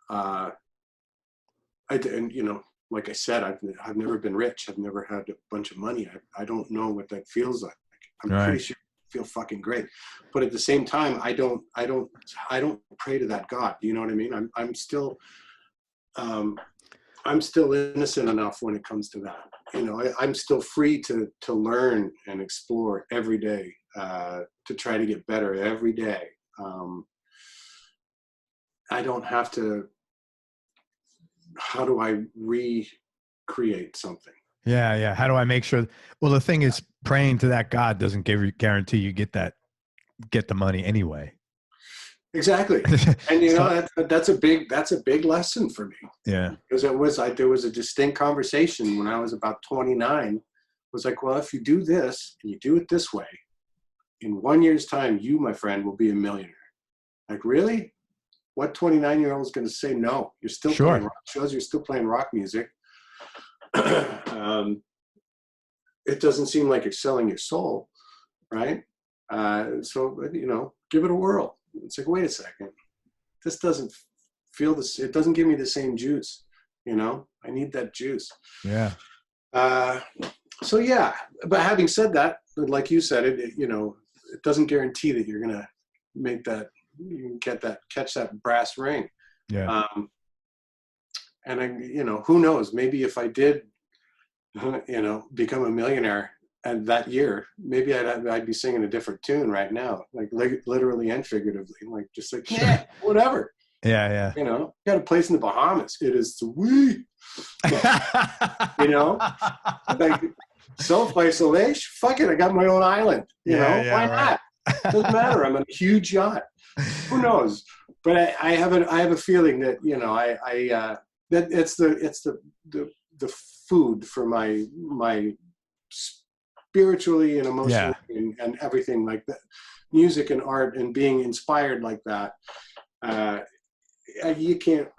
B: Like I said, I've never been rich. I've never had a bunch of money. I don't know what that feels like. I'm pretty sure I feel fucking great, but at the same time, I don't pray to that God. You know what I mean? I'm still innocent enough when it comes to that. I'm still free to learn and explore every day, to try to get better every day. I don't have to. How do I recreate something?
A: Yeah. How do I make sure? Well, the thing is, praying to that God doesn't guarantee you get the money anyway.
B: Exactly, and that's a big lesson for me.
A: Yeah,
B: because there was a distinct conversation when I was about 29. It was like, well, if you do this and you do it this way, in 1 year's time, you, my friend, will be a millionaire. Like, really? What 29-year-old is going to say no? You're still playing rock shows. You're still playing rock music. It doesn't seem like you're selling your soul, right? So give it a whirl. It's like, wait a second. This doesn't feel this. It doesn't give me the same juice. I need that juice.
A: Yeah.
B: So yeah, but having said that, like you said, it doesn't guarantee that you're gonna make that. You can catch that brass ring.
A: Yeah.
B: And who knows? Maybe if I did, become a millionaire and that year, maybe I'd be singing a different tune right now, like literally and figuratively, like just like whatever.
A: Yeah.
B: Got a place in the Bahamas. It is sweet. Like self-isolation. Fuck it, I got my own island. Why not? Doesn't matter. I'm on a huge yacht. Who knows? But I have a feeling that that it's the food for my spiritually and emotionally and everything like that. Music and art and being inspired like that. You can't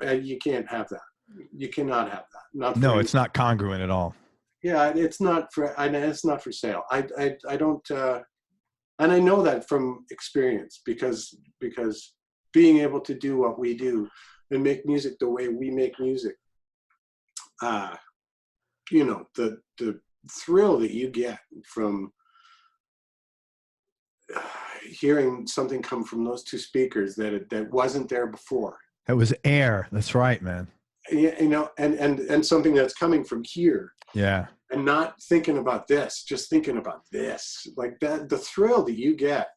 B: have that. You cannot have that.
A: It's not congruent at all.
B: Yeah, it's not for sale. I don't. And I know that from experience because being able to do what we do and make music the way we make music, the thrill that you get from hearing something come from those two speakers that wasn't there before.
A: That was air. That's right, man.
B: And something that's coming from here.
A: Yeah.
B: And not thinking about this, just thinking about this, like that, the thrill that you get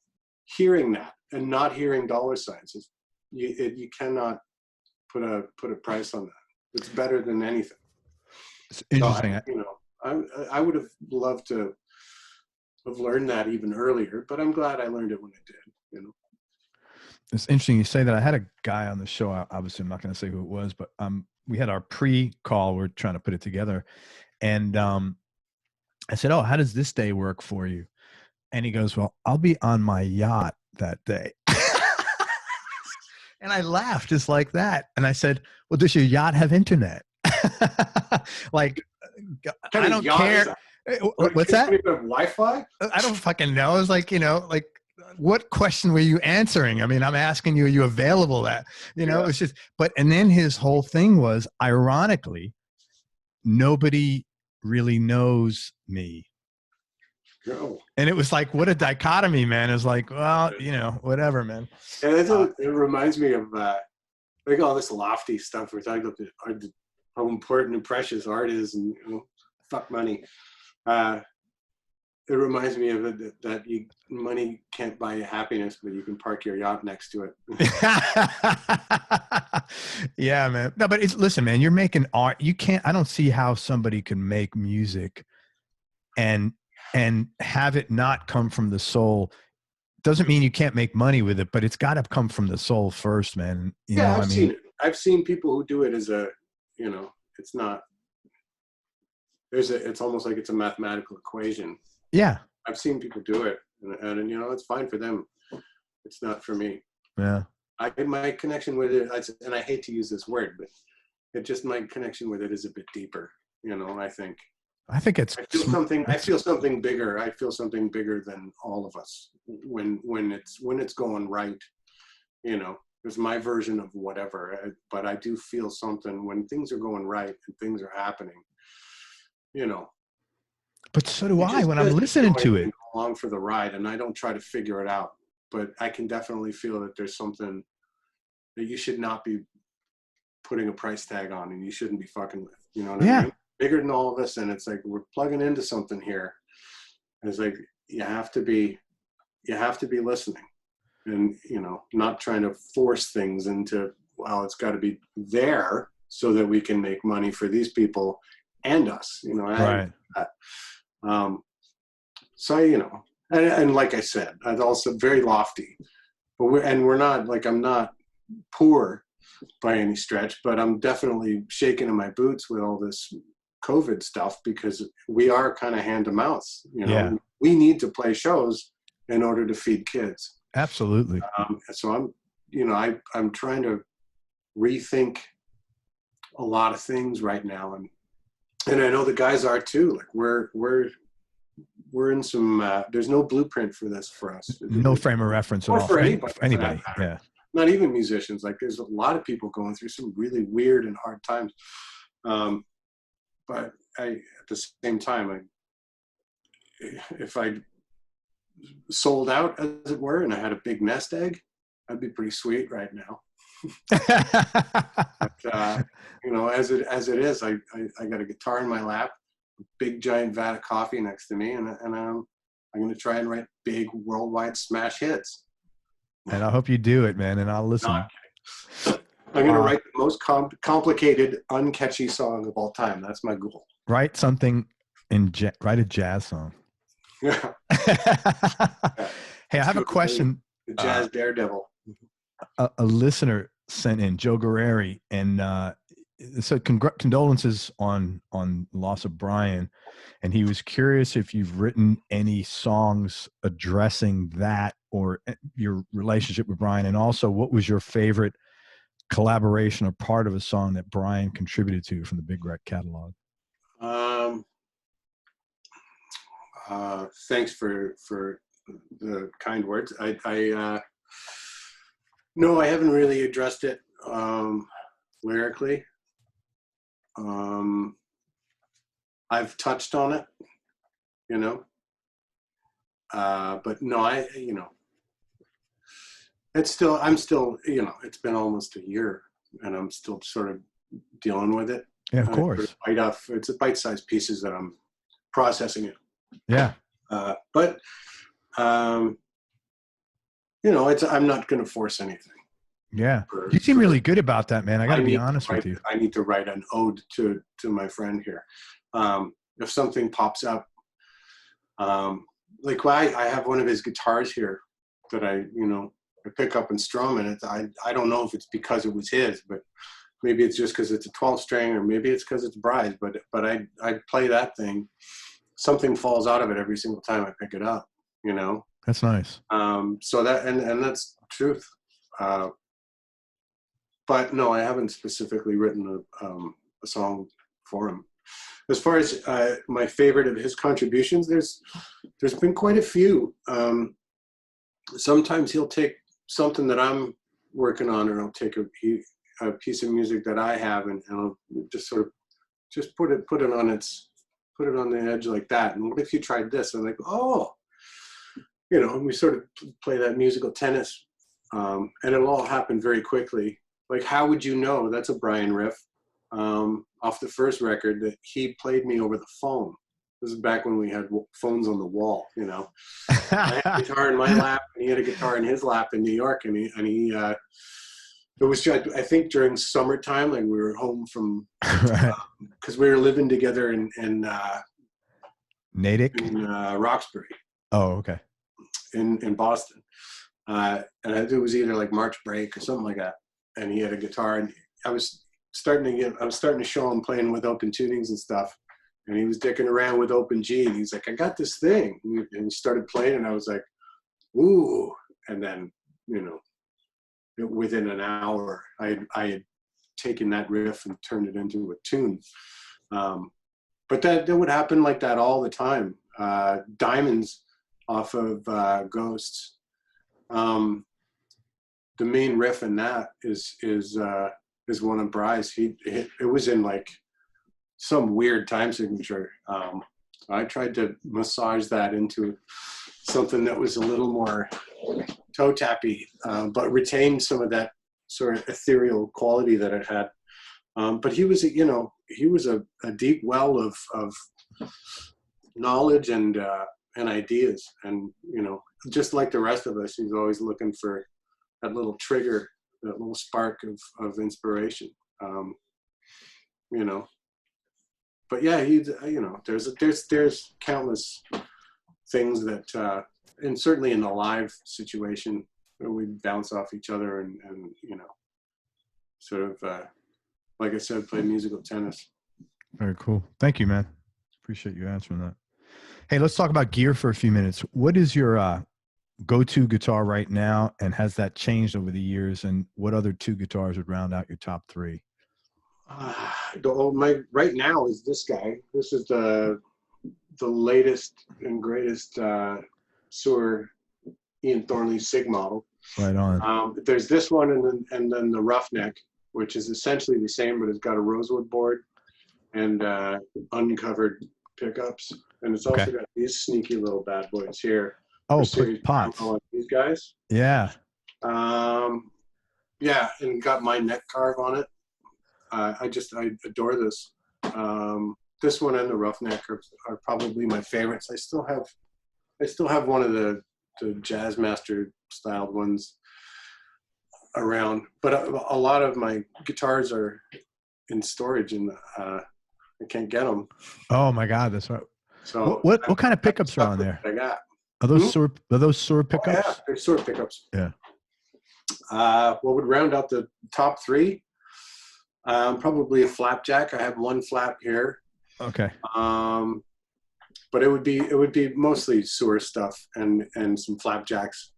B: hearing that and not hearing dollar signs, you cannot put a price on that. It's better than anything.
A: It's interesting.
B: So I would have loved to have learned that even earlier, but I'm glad I learned it when I did.
A: It's interesting you say that. I had a guy on the show. Obviously, I'm not going to say who it was, but we had our pre-call. We're trying to put it together, and I said, "Oh, how does this day work for you?" And he goes, "Well, I'll be on my yacht that day." And I laughed just like that. And I said, "Well, does your yacht have internet?" Like, I don't care. What's that?
B: Wi-Fi?
A: I don't fucking know. It's like, like, what question were you answering? I mean, I'm asking you, are you available? That, it's just, and then his whole thing was, ironically, nobody really knows me.
B: No.
A: And it was like, what a dichotomy, man. It was like, well, whatever, man.
B: And it reminds me of like all this lofty stuff we're talking about, how important and precious art is, and fuck money. It reminds me of it that money can't buy you happiness, but you can park your yacht next to it.
A: Yeah, man. No, but listen, man, you're making art. I don't see how somebody can make music and have it not come from the soul. Doesn't mean you can't make money with it, but it's got to come from the soul first, man. You know what I mean?
B: I've seen people who do it as it's not, it's almost like it's a mathematical equation.
A: Yeah.
B: I've seen people do it, and it's fine for them. It's not for me.
A: Yeah.
B: My connection with it, and I hate to use this word, but my connection with it is a bit deeper. I think it's. I feel something bigger. I feel something bigger than all of us when it's going right. There's my version of whatever, but I do feel something when things are going right and things are happening.
A: But so do I when I'm listening to it.
B: Along for the ride, and I don't try to figure it out. But I can definitely feel that there's something that you should not be putting a price tag on, and you shouldn't be fucking with. You know what I mean? Bigger than all of us, and it's like we're plugging into something here. It's like you have to be listening, and not trying to force things into. Well, it's got to be there so that we can make money for these people and us.
A: Right.
B: So and like I said, I'm also very lofty, but we're not like, I'm not poor by any stretch, but I'm definitely shaking in my boots with all this COVID stuff, because we are kind of hand to mouth. We need to play shows in order to feed kids.
A: Absolutely.
B: So I'm trying to rethink a lot of things right now, and I know the guys are too. Like we're in some. There's no blueprint for this for us.
A: No frame of reference at all
B: for anybody.
A: Yeah.
B: Not even musicians. Like there's a lot of people going through some really weird and hard times. But at the same time, if I sold out, as it were, and I had a big nest egg, that'd be pretty sweet right now. But, as it is, I got a guitar in my lap, a big giant vat of coffee next to me, and I'm going to try and write big worldwide smash hits.
A: And I hope you do it, man. And I'll listen.
B: I'm going to write the most complicated, uncatchy song of all time. That's my goal.
A: Write something write a jazz song.
B: Yeah.
A: Hey, I have a question.
B: The jazz daredevil.
A: A listener sent in, Joe Guerreri, and so condolences on loss of Brian, and he was curious if you've written any songs addressing that or your relationship with Brian, and also what was your favorite collaboration or part of a song that Brian contributed to from the Big Wreck catalog.
B: Thanks for the kind words. No, I haven't really addressed it lyrically. I've touched on it, but no, I'm still, it's been almost a year and I'm still sort of dealing with it.
A: Yeah, of course.
B: It's a bite-sized pieces that I'm processing it.
A: Yeah.
B: But you know, I'm not going to force anything.
A: Yeah. You seem really good about that, man. I got to be honest with you.
B: I need to write an ode to my friend here. If something pops up, like I have one of his guitars here that I pick up and strum, and I don't know if it's because it was his, but maybe it's just because it's a 12 string, or maybe it's because it's Bry's, but I play that thing. Something falls out of it every single time I pick it up, you know?
A: That's nice.
B: So that, and that's truth. But no, I haven't specifically written a song for him. As far as my favorite of his contributions, there's been quite a few. Sometimes he'll take something that I'm working on, or I'll take a piece of music that I have, and I'll just sort of put it on the edge like that. And what if you tried this? And I'm like, oh, you know, and we sort of play that musical tennis, and it'll all happen very quickly. Like, how would you know? That's a Brian riff off the first record that he played me over the phone. This is back when we had phones on the wall, you know. I had a guitar in my lap, and he had a guitar in his lap in New York, and he it was just, I think during summertime, like we were home from, because we were living together in
A: Natick?
B: In Roxbury.
A: Oh, okay.
B: In Boston. And it was either like March break or something like that. And he had a guitar, and I was starting to show him playing with open tunings and stuff. And he was dicking around with open G, and he's like, I got this thing. And he started playing, and I was like, ooh. And then, you know, within an hour, I had taken that riff and turned it into a tune. But that would happen like that all the time. Diamonds off of Ghosts. The main riff in that is one of Bry's. It was in like some weird time signature. I tried to massage that into something that was a little more toe tappy, but retained some of that sort of ethereal quality that it had. But he was a deep well of knowledge and ideas, and you know, just like the rest of us, he's always looking for that little trigger, that little spark of inspiration. You know. But yeah, there's countless things that, and certainly in the live situation, we bounce off each other and you know, sort of, like I said, play musical tennis.
A: Very cool. Thank you, man. Appreciate you answering that. Hey, let's talk about gear for a few minutes. What is your go-to guitar right now, and has that changed over the years? And what other two guitars would round out your top three?
B: My right now is this guy. This is the latest and greatest Sewer Ian Thornley Sig model.
A: Right on.
B: There's this one, and then the Roughneck, which is essentially the same, but it's got a rosewood board and uncovered pickups, and it's also got these sneaky little bad boys here.
A: Oh, pots.
B: These guys.
A: Yeah.
B: Yeah, and got my neck carve on it. I adore this. This one and the Roughneck are probably my favorites. I still have one of the Jazzmaster styled ones around, but a lot of my guitars are in storage, and I can't get them.
A: Oh my God, that's right.
B: So
A: what kind of pickups are on there?
B: I got.
A: Are those Sewer pickups?
B: Oh, yeah, they're Sewer pickups.
A: Yeah.
B: What would round out the top three? Probably a flapjack. I have one flap here.
A: Okay.
B: But it would be mostly Sewer stuff and some flapjacks.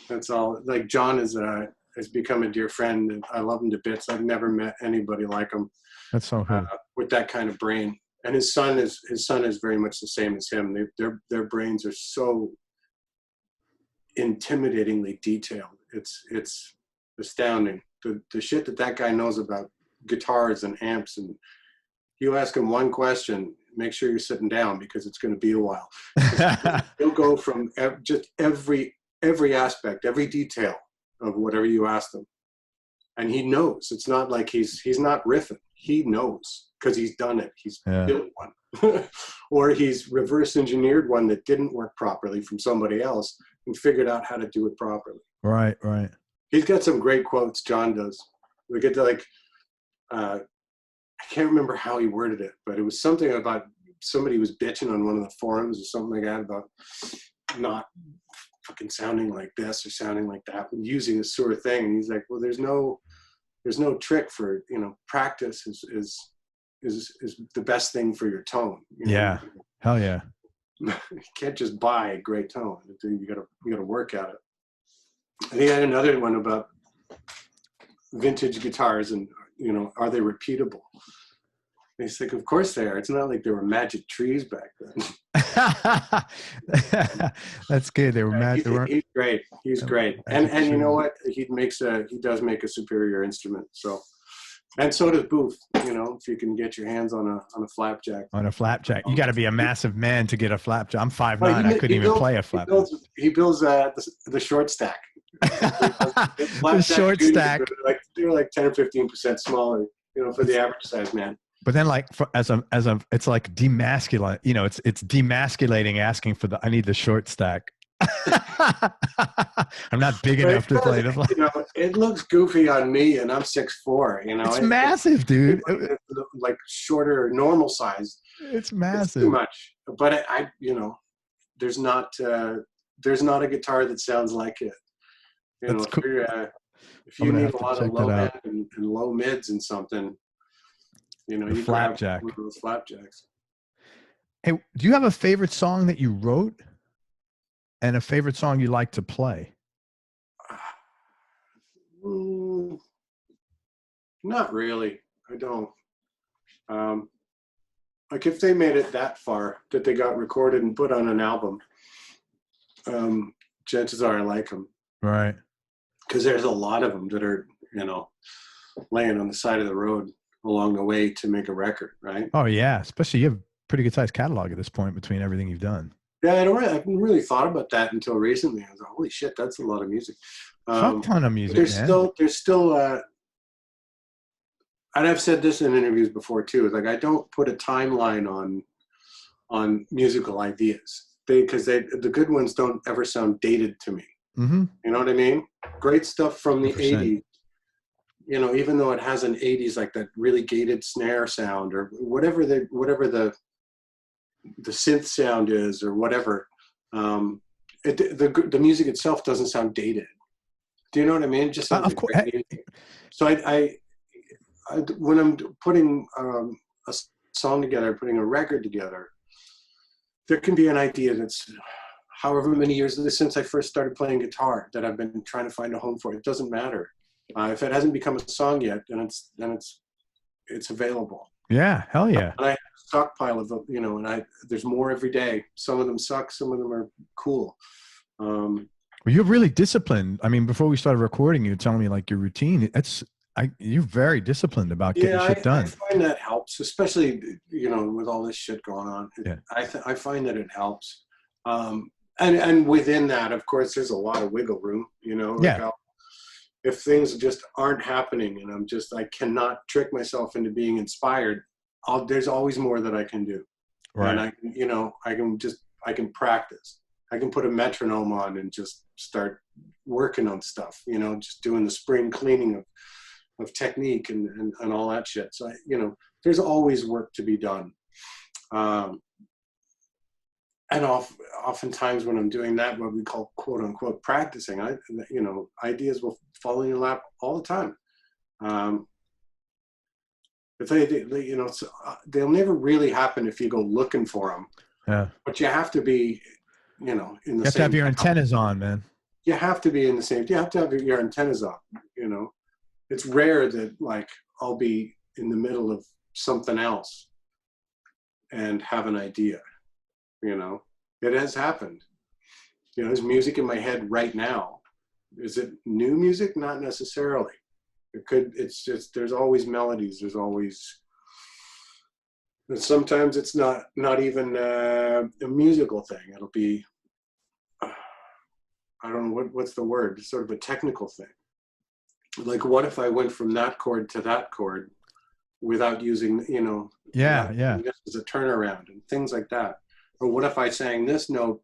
B: That's all. Like John has become a dear friend, and I love him to bits. I've never met anybody like him.
A: That's so good.
B: With that kind of brain. And his son is very much the same as him. Their brains are so intimidatingly detailed. It's astounding. The shit that guy knows about guitars and amps, and you ask him one question, make sure you're sitting down, because it's going to be a while. He'll go from just every aspect, every detail of whatever you ask him, and he knows. It's not like he's not riffing. He knows, because he's done it. He's built one, or he's reverse engineered one that didn't work properly from somebody else, and figured out how to do it properly.
A: Right, right.
B: He's got some great quotes, John does. We get to like, I can't remember how he worded it, but it was something about somebody was bitching on one of the forums or something like that about not fucking sounding like this or sounding like that, using this sort of thing. And he's like, well, there's no trick for, practice is the best thing for your tone.
A: Yeah. Hell yeah.
B: You can't just buy a great tone. You gotta work at it. And he had another one about vintage guitars and, are they repeatable? And he's like, of course they are. It's not like there were magic trees back then.
A: That's good. They were magic.
B: He's great. He's great. And you know what? He does make a superior instrument. So, and so does Booth, if you can get your hands on a flapjack.
A: On a flapjack. You got to be a massive man to get a flapjack. I'm 5'9". I couldn't even play a flapjack.
B: He builds the short stack.
A: The short stack.
B: They're like 10 or 15% smaller, for the average size man.
A: But then, like, it's like demasculate. It's demasculating asking for I need the short stack. I'm not big enough to play the.
B: It looks goofy on me, and I'm 6'4".
A: It's massive, dude.
B: Like shorter, normal size.
A: It's massive.
B: It's too much. But there's not a guitar that sounds like it.
A: That's cool.
B: If you need a lot of low end and low mids and something, you
A: flapjack.
B: grab one of those flapjacks.
A: Hey, do you have a favorite song that you wrote and a favorite song you like to play?
B: Not really. I don't. Like if they made it that far that they got recorded and put on an album, chances are I like them.
A: Right.
B: Because there's a lot of them that are, laying on the side of the road along the way to make a record, right?
A: Oh yeah, especially you have a pretty good sized catalog at this point between everything you've done.
B: Yeah, I haven't really thought about that until recently. I was like, holy shit, that's a lot of music.
A: Fuck ton of music.
B: There's still, and I've said this in interviews before too. Like I don't put a timeline on musical ideas because the good ones don't ever sound dated to me.
A: Mm-hmm.
B: You know what I mean? Great stuff from the
A: 100%.
B: 80s, even though it has an 80s, like that really gated snare sound or whatever the synth sound is or whatever, the music itself doesn't sound dated. Do you know what I mean? It just sounds like great music. So I when I'm putting a song together, putting a record together, there can be an idea that's however many years since I first started playing guitar that I've been trying to find a home for. It doesn't matter. If it hasn't become a song yet, then it's available.
A: Yeah, hell yeah.
B: And I have a stockpile of them, and there's more every day. Some of them suck, some of them are cool.
A: Well, you're really disciplined. I mean, before we started recording, you were telling me like your routine. You're very disciplined about getting shit done.
B: I find that helps, especially with all this shit going on. I find that it helps. And within that, of course, there's a lot of wiggle room, like if things just aren't happening and I cannot trick myself into being inspired, there's always more that I can do.
A: Right.
B: And I can practice. I can put a metronome on and just start working on stuff, just doing the spring cleaning of technique and all that shit. So, there's always work to be done. And oftentimes when I'm doing that, what we call quote unquote practicing, ideas will fall in your lap all the time. If they'll never really happen if you go looking for them.
A: Yeah.
B: But you have to be, in the same.
A: You have to have your antennas on, man.
B: You have to be in the same. You have to have your antennas on. It's rare that I'll be in the middle of something else and have an idea. It has happened. There's music in my head right now. Is it new music? Not necessarily. It's just, there's always melodies. There's always, and sometimes it's not even a musical thing. It'll be, I don't know what's the word. It's sort of a technical thing. Like, what if I went from that chord to that chord without using,
A: this as
B: a turnaround and things like that. Or what if I sang this note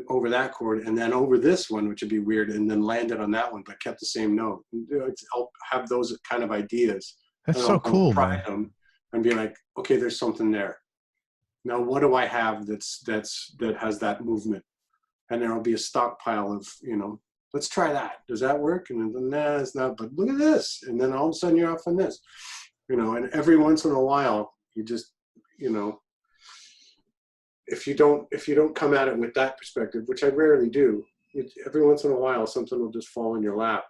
B: over that chord, and then over this one, which would be weird, and then landed on that one, but kept the same note. I'll have those kind of ideas.
A: That's so cool,
B: try
A: man.
B: them and be like, okay, there's something there. Now, what do I have that has that movement? And there'll be a stockpile of, let's try that. Does that work? And then, nah, it's not, but look at this. And then all of a sudden you're off on this, and every once in a while, you just, if you don't come at it with that perspective, which I rarely do, every once in a while, something will just fall in your lap.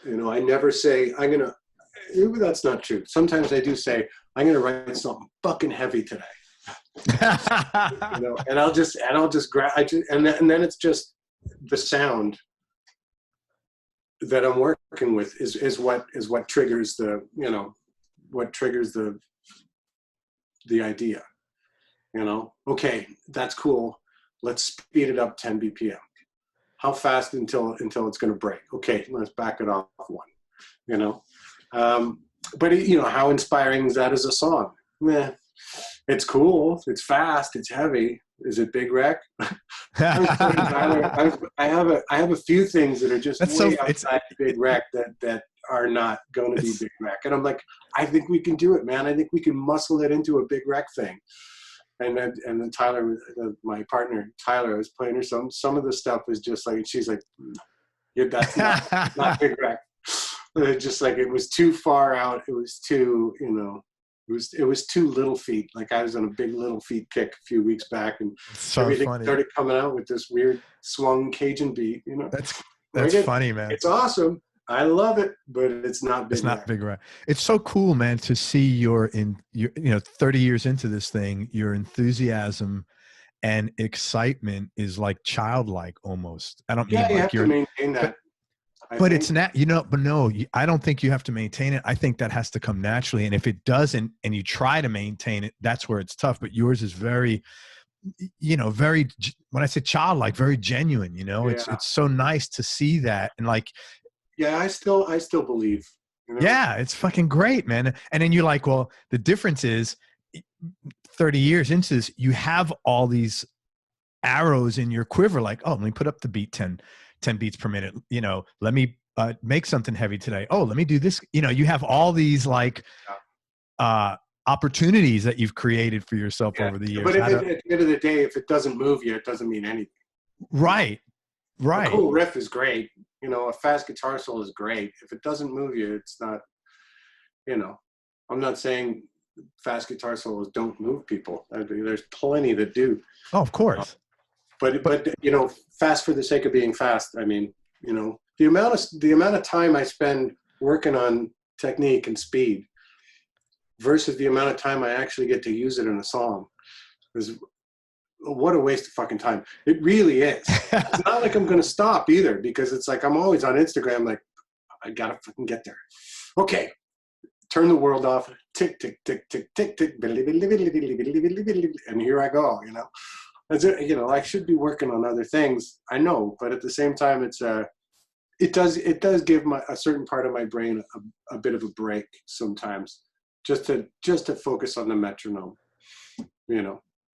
B: I never say, that's not true. Sometimes I do say, I'm going to write something fucking heavy today. And I'll just grab, and then it's just the sound that I'm working with is what triggers the idea. Okay, that's cool. Let's speed it up 10 BPM. How fast until it's going to break? Okay, let's back it off one. But how inspiring is that as a song? Meh. It's cool. It's fast. It's heavy. Is it Big Wreck? I have a few things that are just outside Big Wreck that are not going to be Big Wreck, and I'm like, I think we can do it, man. I think we can muscle it into a Big Wreck thing. And then Tyler, my partner Tyler, was playing her some of the stuff was just like, she's like, yeah, that's not Big Wreck. Just like it was too far out. It was too, it was too Little Feet. Like I was on a big Little Feet kick a few weeks back, and everything started coming out with this weird swung Cajun beat.
A: That's funny, man.
B: It's awesome. I love it, but it's not Big Wreck.
A: It's not Big Wreck. It's so cool, man, to see your 30 years into this thing, your enthusiasm and excitement is like childlike almost. I don't mean
B: you have to maintain that.
A: But it's not, but no, I don't think you have to maintain it. I think that has to come naturally. And if it doesn't, and you try to maintain it, that's where it's tough. But yours is very, very, when I say childlike, very genuine, it's so nice to see that. And like,
B: yeah, I still believe.
A: Yeah, it's fucking great, man. And then you're like, well, the difference is 30 years into this, you have all these arrows in your quiver, like, oh, let me put up the beat 10 beats per minute. Let me make something heavy today. Oh, let me do this. You have all these like opportunities that you've created for yourself over the years.
B: But at the end of the day, if it doesn't move you, it doesn't mean anything.
A: Right.
B: A cool riff is great. A fast guitar solo is great. If it doesn't move you, it's not, I'm not saying fast guitar solos don't move people. There's plenty that do.
A: Oh, of course.
B: But fast for the sake of being fast. I mean, the amount of time I spend working on technique and speed versus the amount of time I actually get to use it in a song is what a waste of fucking time. It really is. It's not like I'm going to stop either, because it's like I'm always on Instagram like, I got to fucking get there. Okay. Turn the world off. Tick, tick, tick, tick, tick, tick. And here I go, I should be working on other things. I know, but at the same time, it does give a certain part of my brain a bit of a break sometimes, just to focus on the metronome,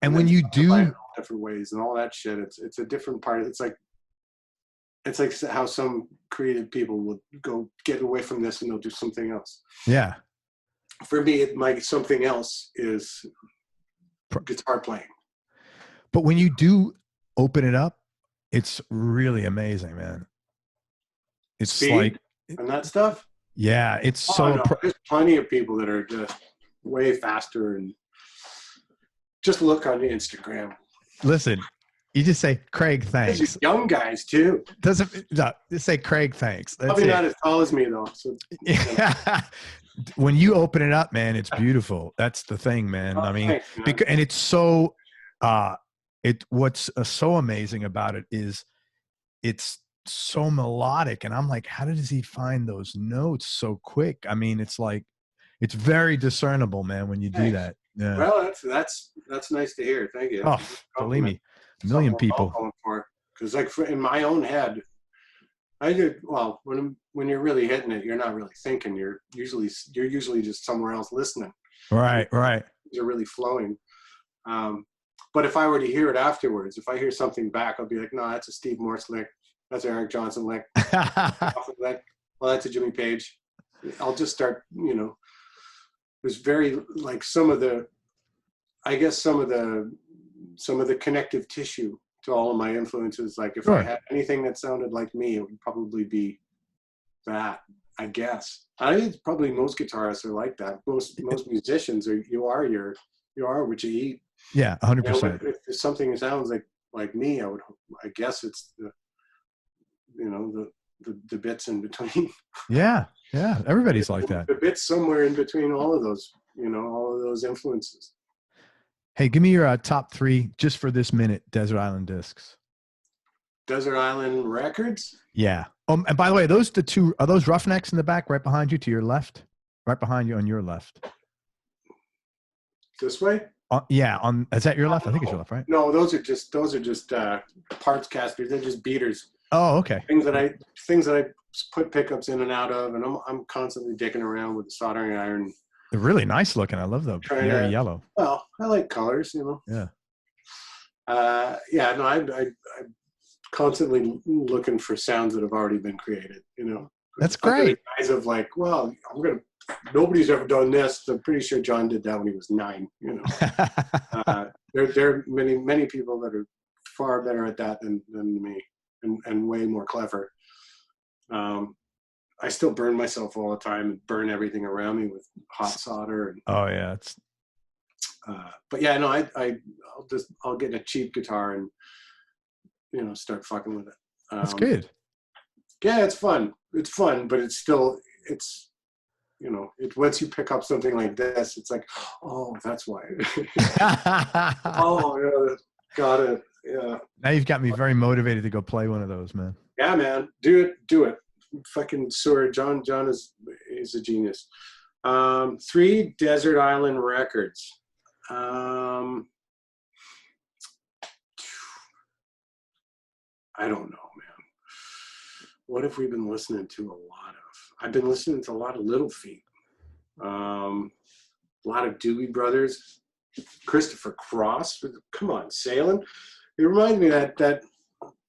A: And when you do
B: different ways and all that shit, it's a different part. It's like how some creative people will go get away from this and they'll do something else.
A: Yeah.
B: For me, something else is guitar playing.
A: But when you do open it up, it's really amazing, man. It's
B: Speed
A: like
B: and that stuff.
A: Yeah, it's
B: there's plenty of people that are just way faster, and just look on Instagram.
A: Listen, you just say Craig, thanks.
B: There's young guys too.
A: Just say Craig, thanks. That's
B: probably not as tall as me though. So,
A: yeah. When you open it up, man, it's beautiful. That's the thing, man. I mean,
B: thanks, man.
A: and it's so. What's so amazing about it is it's so melodic, and I'm like, how does he find those notes so quick? I mean, it's like, it's very discernible, man, when you do that. Yeah.
B: Well, that's nice to hear. Thank you.
A: Oh, believe me, a million people.
B: Because like in my own head, I did well when you're really hitting it, you're not really thinking. You're usually just somewhere else listening.
A: Right.
B: You're really flowing. But if I were to hear it afterwards, if I hear something back, I'll be like, no, that's a Steve Morse lick. That's an Eric Johnson lick. Well, that's a Jimmy Page. I'll just start, there's very, like, some of the connective tissue to all of my influences. Like, if I had anything that sounded like me, it would probably be that, I guess. I think probably most guitarists are like that. Most musicians are, you are what you eat.
A: Yeah, 100%.
B: If something sounds like me, I guess it's the bits in between.
A: Yeah, everybody's like that.
B: The bits somewhere in between all of those, all of those influences.
A: Hey, give me your top 3 just for this minute Desert Island discs.
B: Desert Island Records?
A: Yeah. And by the way, are those Roughnecks in the back right behind you to your left? Right behind you on your left.
B: This way?
A: Yeah, is that your left? I think it's your left, right?
B: No, those are just parts casters. They're just beaters.
A: Oh, okay.
B: Things that I put pickups in and out of, and I'm constantly dicking around with the soldering iron.
A: They're really nice looking. I love the very yellow.
B: Well, I like colors,
A: Yeah.
B: I'm constantly looking for sounds that have already been created.
A: That's great.
B: Guys of like, well, nobody's ever done this. I'm pretty sure John did that when he was 9. There are many people that are far better at that than me, and way more clever. I still burn myself all the time and burn everything around me with hot solder.
A: Oh yeah, it's.
B: But yeah, no, I'll get a cheap guitar and start fucking with it.
A: That's good.
B: Yeah, it's fun. It's fun, but it's once you pick up something like this, it's like, oh, that's why. Oh, yeah, got it. Yeah.
A: Now you've got me very motivated to go play one of those, man.
B: Yeah, man. Do it. Fucking sewer. John is a genius. 3 Desert Island Records. I don't know, man. What have we been listening to a lot of? I've been listening to a lot of Little Feat. A lot of Doobie Brothers. Christopher Cross. Come on, Sailing. It reminds me that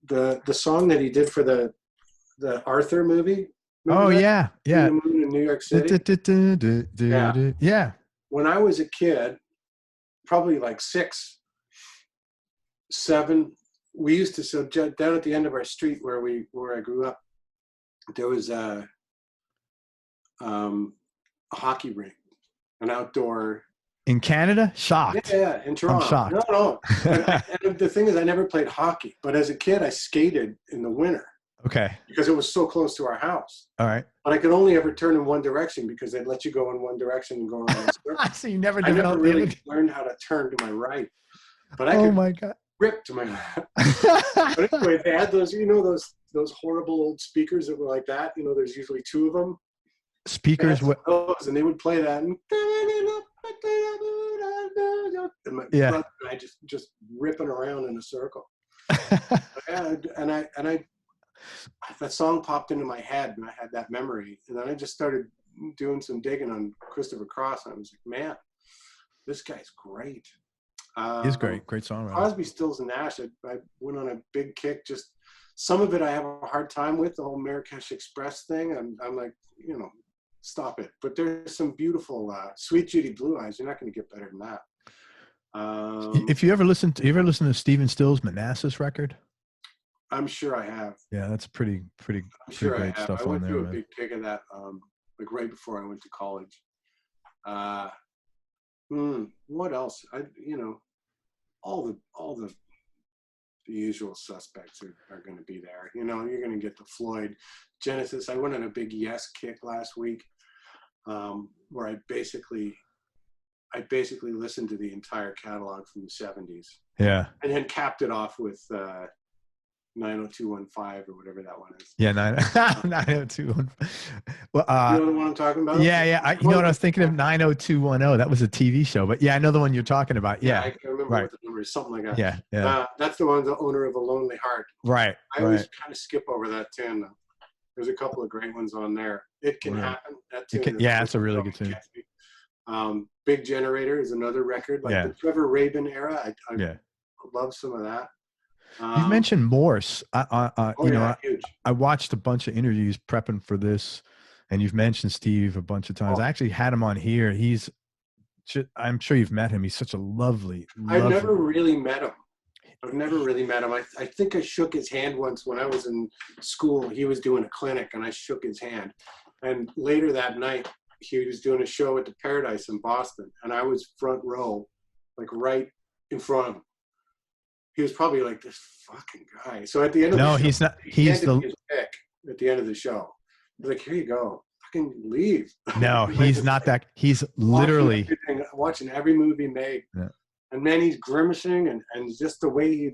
B: the song that he did for the Arthur movie.
A: Oh yeah.
B: In New York City.
A: Yeah.
B: When I was a kid, probably like 6, 7, we used to down at the end of our street where I grew up, there was a hockey rink, an outdoor.
A: In Canada? Shocked.
B: Yeah, in Toronto.
A: I'm shocked.
B: No. And the thing is, I never played hockey, but as a kid, I skated in the winter.
A: Okay.
B: Because it was so close to our house.
A: All right.
B: But I could only ever turn in one direction because they'd let you go in one direction and go around the circle.
A: So you never
B: I never really learned how to turn to my right. But I could rip to my left. But anyway, they had those, those horrible old speakers that were like that. There's usually 2 of them.
A: Speakers,
B: and they would play that, and my brother and I just ripping around in a circle. and I that song popped into my head, and I had that memory, and then I just started doing some digging on Christopher Cross, and I was like, man, this guy's great.
A: He's great songwriter.
B: Crosby, Stills, and Nash. I went on a big kick. Just some of it I have a hard time with, the whole Marrakesh Express thing. I'm like, stop it. But there's some beautiful Sweet Judy Blue Eyes. You're not going to get better than that.
A: If you ever listen to Stephen Stills' Manassas record?
B: I'm sure I have.
A: Yeah, that's pretty great stuff on there. I went through
B: a big kick of that, like right before I went to college. What else? All the usual suspects are going to be there. You're going to get the Floyd, Genesis. I went on a big Yes kick last week, where I basically listened to the entire catalog from the 70s. Yeah. And then capped it off with 90215 or whatever that one is. Yeah,
A: 90215. Well,
B: you know the one I'm talking about?
A: Yeah. You know what I was thinking of? 90210. That was a TV show, but yeah, I know the one you're talking about. Yeah,
B: I can remember what the number is, something like that.
A: Yeah.
B: That's the one, the owner of A Lonely Heart.
A: Right.
B: I always kind of skip over that tune, though. There's a couple of great ones on there. It Can Happen. That tune.
A: It's a really good tune.
B: Big Generator is another record, like the Trevor Rabin era. love some of that.
A: You've mentioned Morse.
B: Huge.
A: I watched a bunch of interviews prepping for this, and you've mentioned Steve a bunch of times. I actually had him on here. I'm sure you've met him. He's such a lovely.
B: I've never really met him. I think I shook his hand once when I was in school. He was doing a clinic, and I shook his hand. And later that night, he was doing a show at the Paradise in Boston, and I was front row, like right in front of him. He was probably like, this fucking guy. So at the end of the show,
A: he's not. He's
B: his pick at the end of the show. He's like, here you go. Fucking leave.
A: No, he's not that. He's literally
B: watching every movie made.
A: Yeah.
B: And man, he's grimacing and just the way he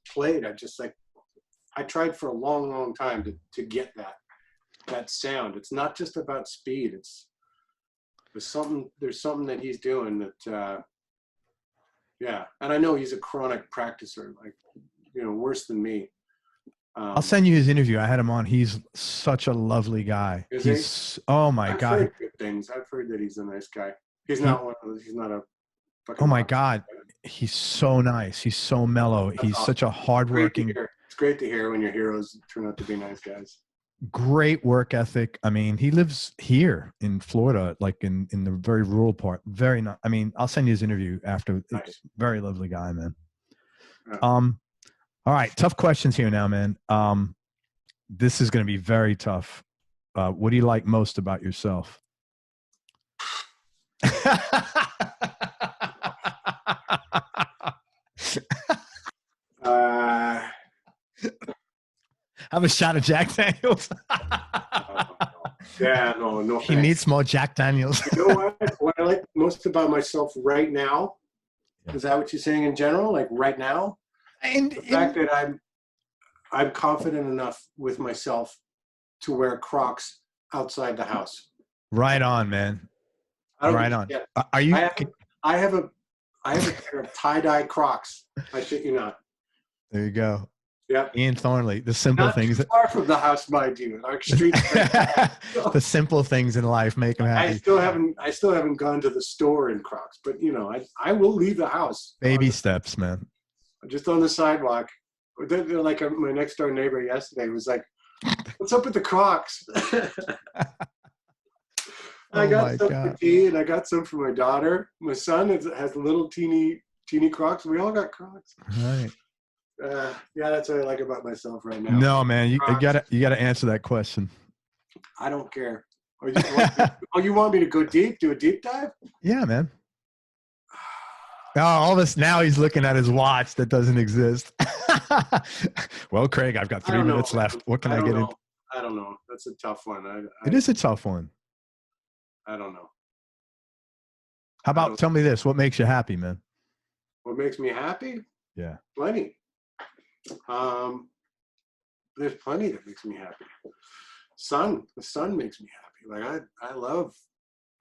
B: played. I tried for a long time to get that sound. It's not just about speed. There's something that he's doing that. Yeah, and I know he's a chronic practicer, like, worse than me.
A: I'll send you his interview. I had him on. He's such a lovely guy. Oh my God.
B: I've heard good things. I've heard that he's a nice guy. He's not a fucking.
A: Oh my God. He's so nice. He's so mellow. He's such a hardworking.
B: It's great to hear when your heroes turn out to be nice guys.
A: Great work ethic. I mean, he lives here in Florida, like in the very rural part. Very not. I mean, I'll send you his interview after.
B: Nice.
A: Very lovely guy, man.
B: Yeah.
A: All right, tough questions here now, man. This is going to be very tough. What do you like most about yourself? Have a shot of Jack Daniels.
B: Yeah, no.
A: He needs more Jack Daniels.
B: You know what? What I like most about myself right now, is that what you're saying in general? Like right now? The fact that I'm confident enough with myself to wear Crocs outside the house.
A: Right on, man. Right on. Are you?
B: I have a pair of tie-dye Crocs. I shit you not.
A: There you go.
B: Yeah.
A: Ian Thornley, the simple
B: Not
A: things.
B: Too far from the house, mind you. Our street.
A: The simple things in life make him happy.
B: I still haven't gone to the store in Crocs, but I will leave the house.
A: Baby steps, man.
B: Just on the sidewalk. They're like my next door neighbor yesterday was like, "What's up with the Crocs?" I got some for T, and I got some for my daughter. My son has little teeny Crocs. We all got Crocs.
A: Right.
B: Yeah, that's what I like about myself right now.
A: No, man, you gotta answer that question.
B: I don't care. You want me to go deep? Do a deep dive?
A: Yeah, man. Oh, all this now he's looking at his watch that doesn't exist. Well, Craig, I've got 3 minutes left. What can I get into?
B: I don't know. That's a tough one.
A: It is a tough one.
B: I don't know.
A: How about tell me this? What makes you happy, man?
B: What makes me happy?
A: Yeah.
B: Plenty. There's plenty that makes me happy. The sun makes me happy. Like I love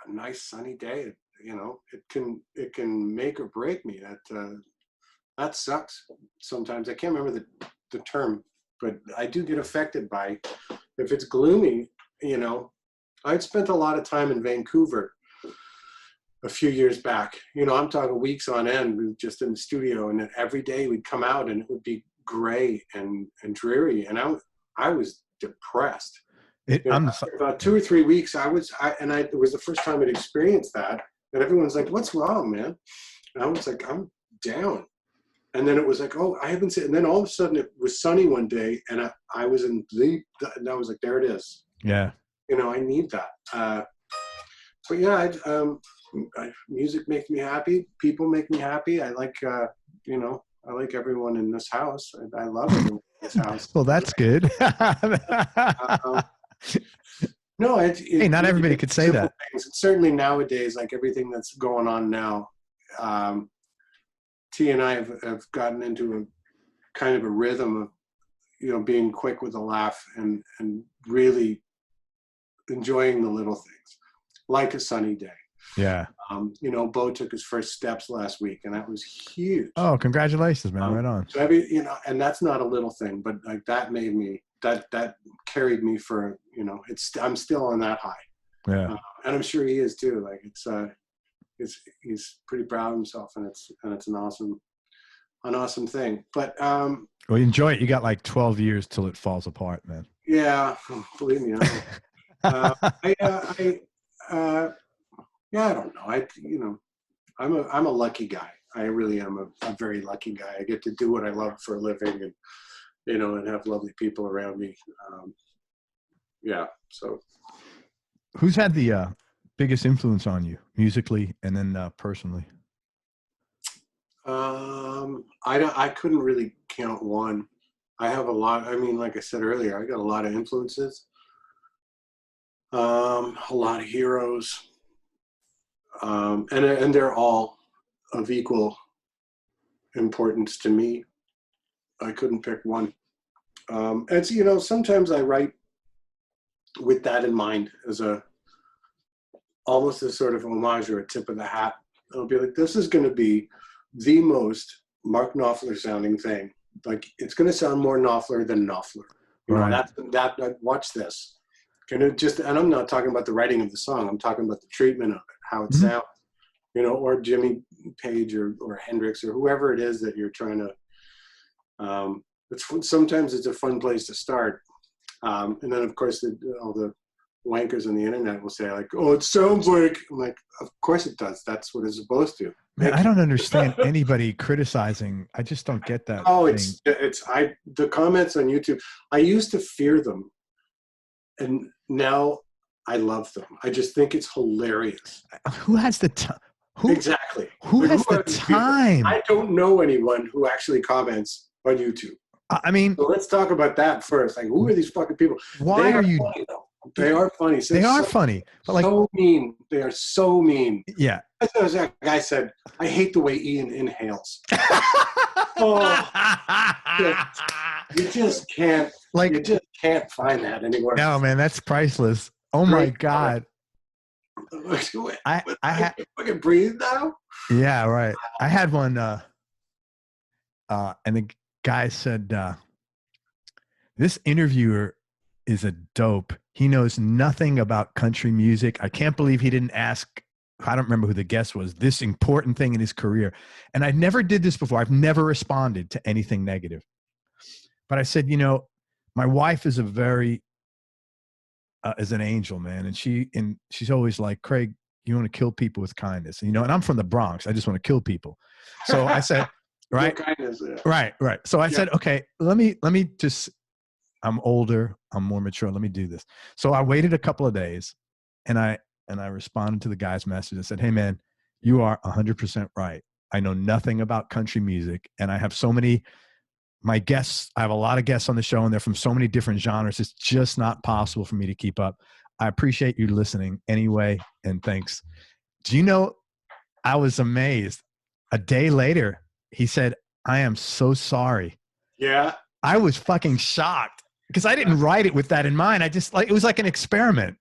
B: a nice sunny day. It can make or break me. That sucks sometimes. I can't remember the term, but I do get affected by if it's gloomy. I'd spent a lot of time in Vancouver a few years back. I'm talking weeks on end. We were just in the studio, and then every day we'd come out and it would be gray and dreary, and I was depressed. About 2 or 3 weeks, it was the first time I'd experienced that, and everyone's like, "What's wrong, man?" And I was like, "I'm down." And then it was like, "Oh, I haven't seen." And then all of a sudden, it was sunny one day, and I was in and I was like, "There it is."
A: Yeah.
B: I need that. But yeah, music makes me happy. People make me happy. I like, I like everyone in this house. I love everyone in this house.
A: Well, that's good.
B: No,
A: hey, not everybody could say that.
B: Certainly nowadays, like everything that's going on now, T and I have gotten into a kind of a rhythm of, being quick with a laugh and really enjoying the little things, like a sunny day.
A: Yeah.
B: Bo took his first steps last week, and that was huge.
A: Oh, congratulations, man! Right on.
B: So and that's not a little thing, but like that made me that carried me for I'm still on that high.
A: Yeah.
B: And I'm sure he is too. Like he's pretty proud of himself, and it's an an awesome thing. But
A: well, enjoy it. You got like 12 years till it falls apart, man.
B: yeah, believe me. Yeah, I don't know. I'm a lucky guy. I really am a very lucky guy. I get to do what I love for a living, and and have lovely people around me. Yeah. So,
A: who's had the biggest influence on you musically and then personally?
B: I couldn't really count one. I have a lot. I mean, like I said earlier, I got a lot of influences. A lot of heroes. And they're all of equal importance to me. I couldn't pick one. And sometimes I write with that in mind as almost a sort of homage or a tip of the hat. I'll be like, this is going to be the most Mark Knopfler sounding thing. Like, it's going to sound more Knopfler than Knopfler.
A: Right.
B: Watch this. And I'm not talking about the writing of the song. I'm talking about the treatment of it, how it sounds, or Jimmy Page or Hendrix or whoever it is that you're trying to. Sometimes it's a fun place to start, and then of course all the wankers on the internet will say like, "Oh, it sounds like." I'm like, "Of course it does. That's what it's supposed to."
A: Man, I don't understand anybody criticizing. I just don't get that.
B: Oh, the comments on YouTube. I used to fear them, and now I love them. I just think it's hilarious.
A: Who has the time?
B: Exactly.
A: Who has the time?
B: I don't know anyone who actually comments on YouTube.
A: I mean,
B: so let's talk about that first. Like, who are these fucking people?
A: Why are you?
B: Funny, though. They are funny. So
A: they are funny, but like,
B: so mean. They are so mean.
A: Yeah.
B: As that guy said, I hate the way Ian inhales. Oh, you just can't. Like, you just can't find that anywhere.
A: No, man, that's priceless. Oh my God.
B: I fucking breathe now.
A: Yeah, right. I had one, and the guy said, "This interviewer is a dope. He knows nothing about country music. I can't believe he didn't ask." I don't remember who the guest was. This important thing in his career, and I never did this before. I've never responded to anything negative, but I said, my wife is a very is an angel, man, and she's always like, "Craig, you want to kill people with kindness," and I'm from the Bronx. I just want to kill people. So I said, right,
B: kindness, yeah.
A: right. So I said, okay, let me just. I'm older. I'm more mature. Let me do this. So I waited a couple of days, and I responded to the guy's message and said, "Hey, man, you are 100% right. I know nothing about country music, and I have my guests. I have a lot of guests on the show, and they're from so many different genres. It's just not possible for me to keep up. I appreciate you listening anyway, and thanks." Do you know? I was amazed. A day later, he said, "I am so sorry."
B: Yeah.
A: I was fucking shocked because I didn't write it with that in mind. I just it was like an experiment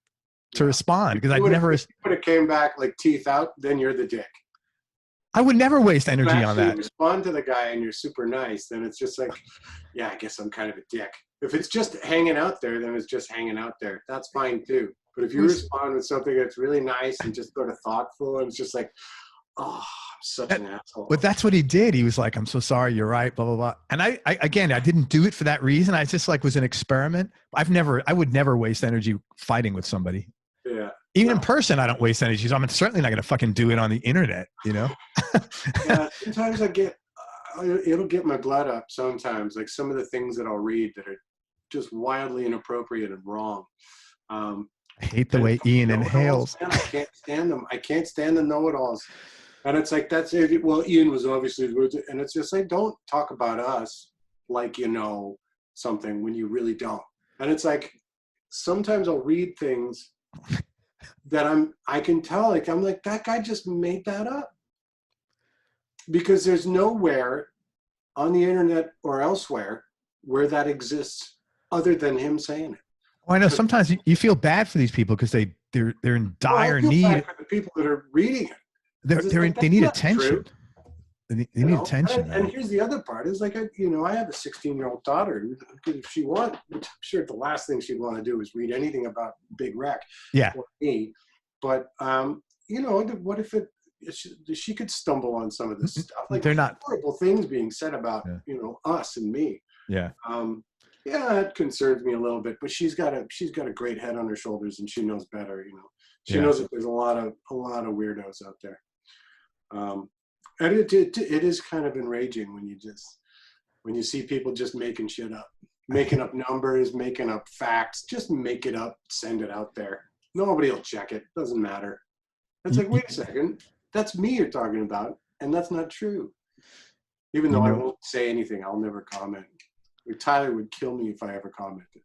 A: to respond because I'd never.
B: If you would have came back like teeth out, then you're the dick.
A: I would never waste energy on that.
B: Respond to the guy and you're super nice, then it's just like, yeah, I guess I'm kind of a dick. If it's just hanging out there, then it's just hanging out there. That's fine too. But if you respond with something that's really nice and just sort of thoughtful, and it's just like, oh, I'm such an asshole.
A: But that's what he did. He was like, "I'm so sorry. You're right. Blah blah blah." And I didn't do it for that reason. I just was an experiment. I would never waste energy fighting with somebody.
B: Yeah.
A: Even in person, I don't waste energy. So I'm certainly not going to fucking do it on the internet.
B: Yeah. Sometimes it'll get my blood up. Sometimes, like some of the things that I'll read that are just wildly inappropriate and wrong.
A: I hate the way Ian inhales.
B: I can't stand them. I can't stand the know-it-alls. And it's like, that's it. Well, Ian was obviously, and it's just like, don't talk about us like you know something when you really don't. And it's like, sometimes I'll read things that I can tell, like, I'm like, that guy just made that up. Because there's nowhere on the internet or elsewhere where that exists other than him saying it.
A: Well, I know sometimes you feel bad for these people because they're in dire need.
B: Bad for the people that are reading it.
A: They need attention. They need attention.
B: And here's the other part is like, I have a 16-year-old daughter. If she wants, I'm sure the last thing she'd want to do is read anything about Big Wreck.
A: Yeah.
B: Or me. But, what if it, she could stumble on some of this stuff. Like,
A: they're not
B: horrible things being said about, us and me.
A: Yeah.
B: Yeah, it concerns me a little bit, but she's got a great head on her shoulders, and she knows better. She knows that there's a lot of weirdos out there. And it is kind of enraging when you see people just making shit up, making up numbers, making up facts, just make it up, send it out there. Nobody will check it. Doesn't matter. It's like, wait a second, that's me you're talking about, and that's not true. Even though I won't say anything, I'll never comment. Tyler would kill me if I ever commented.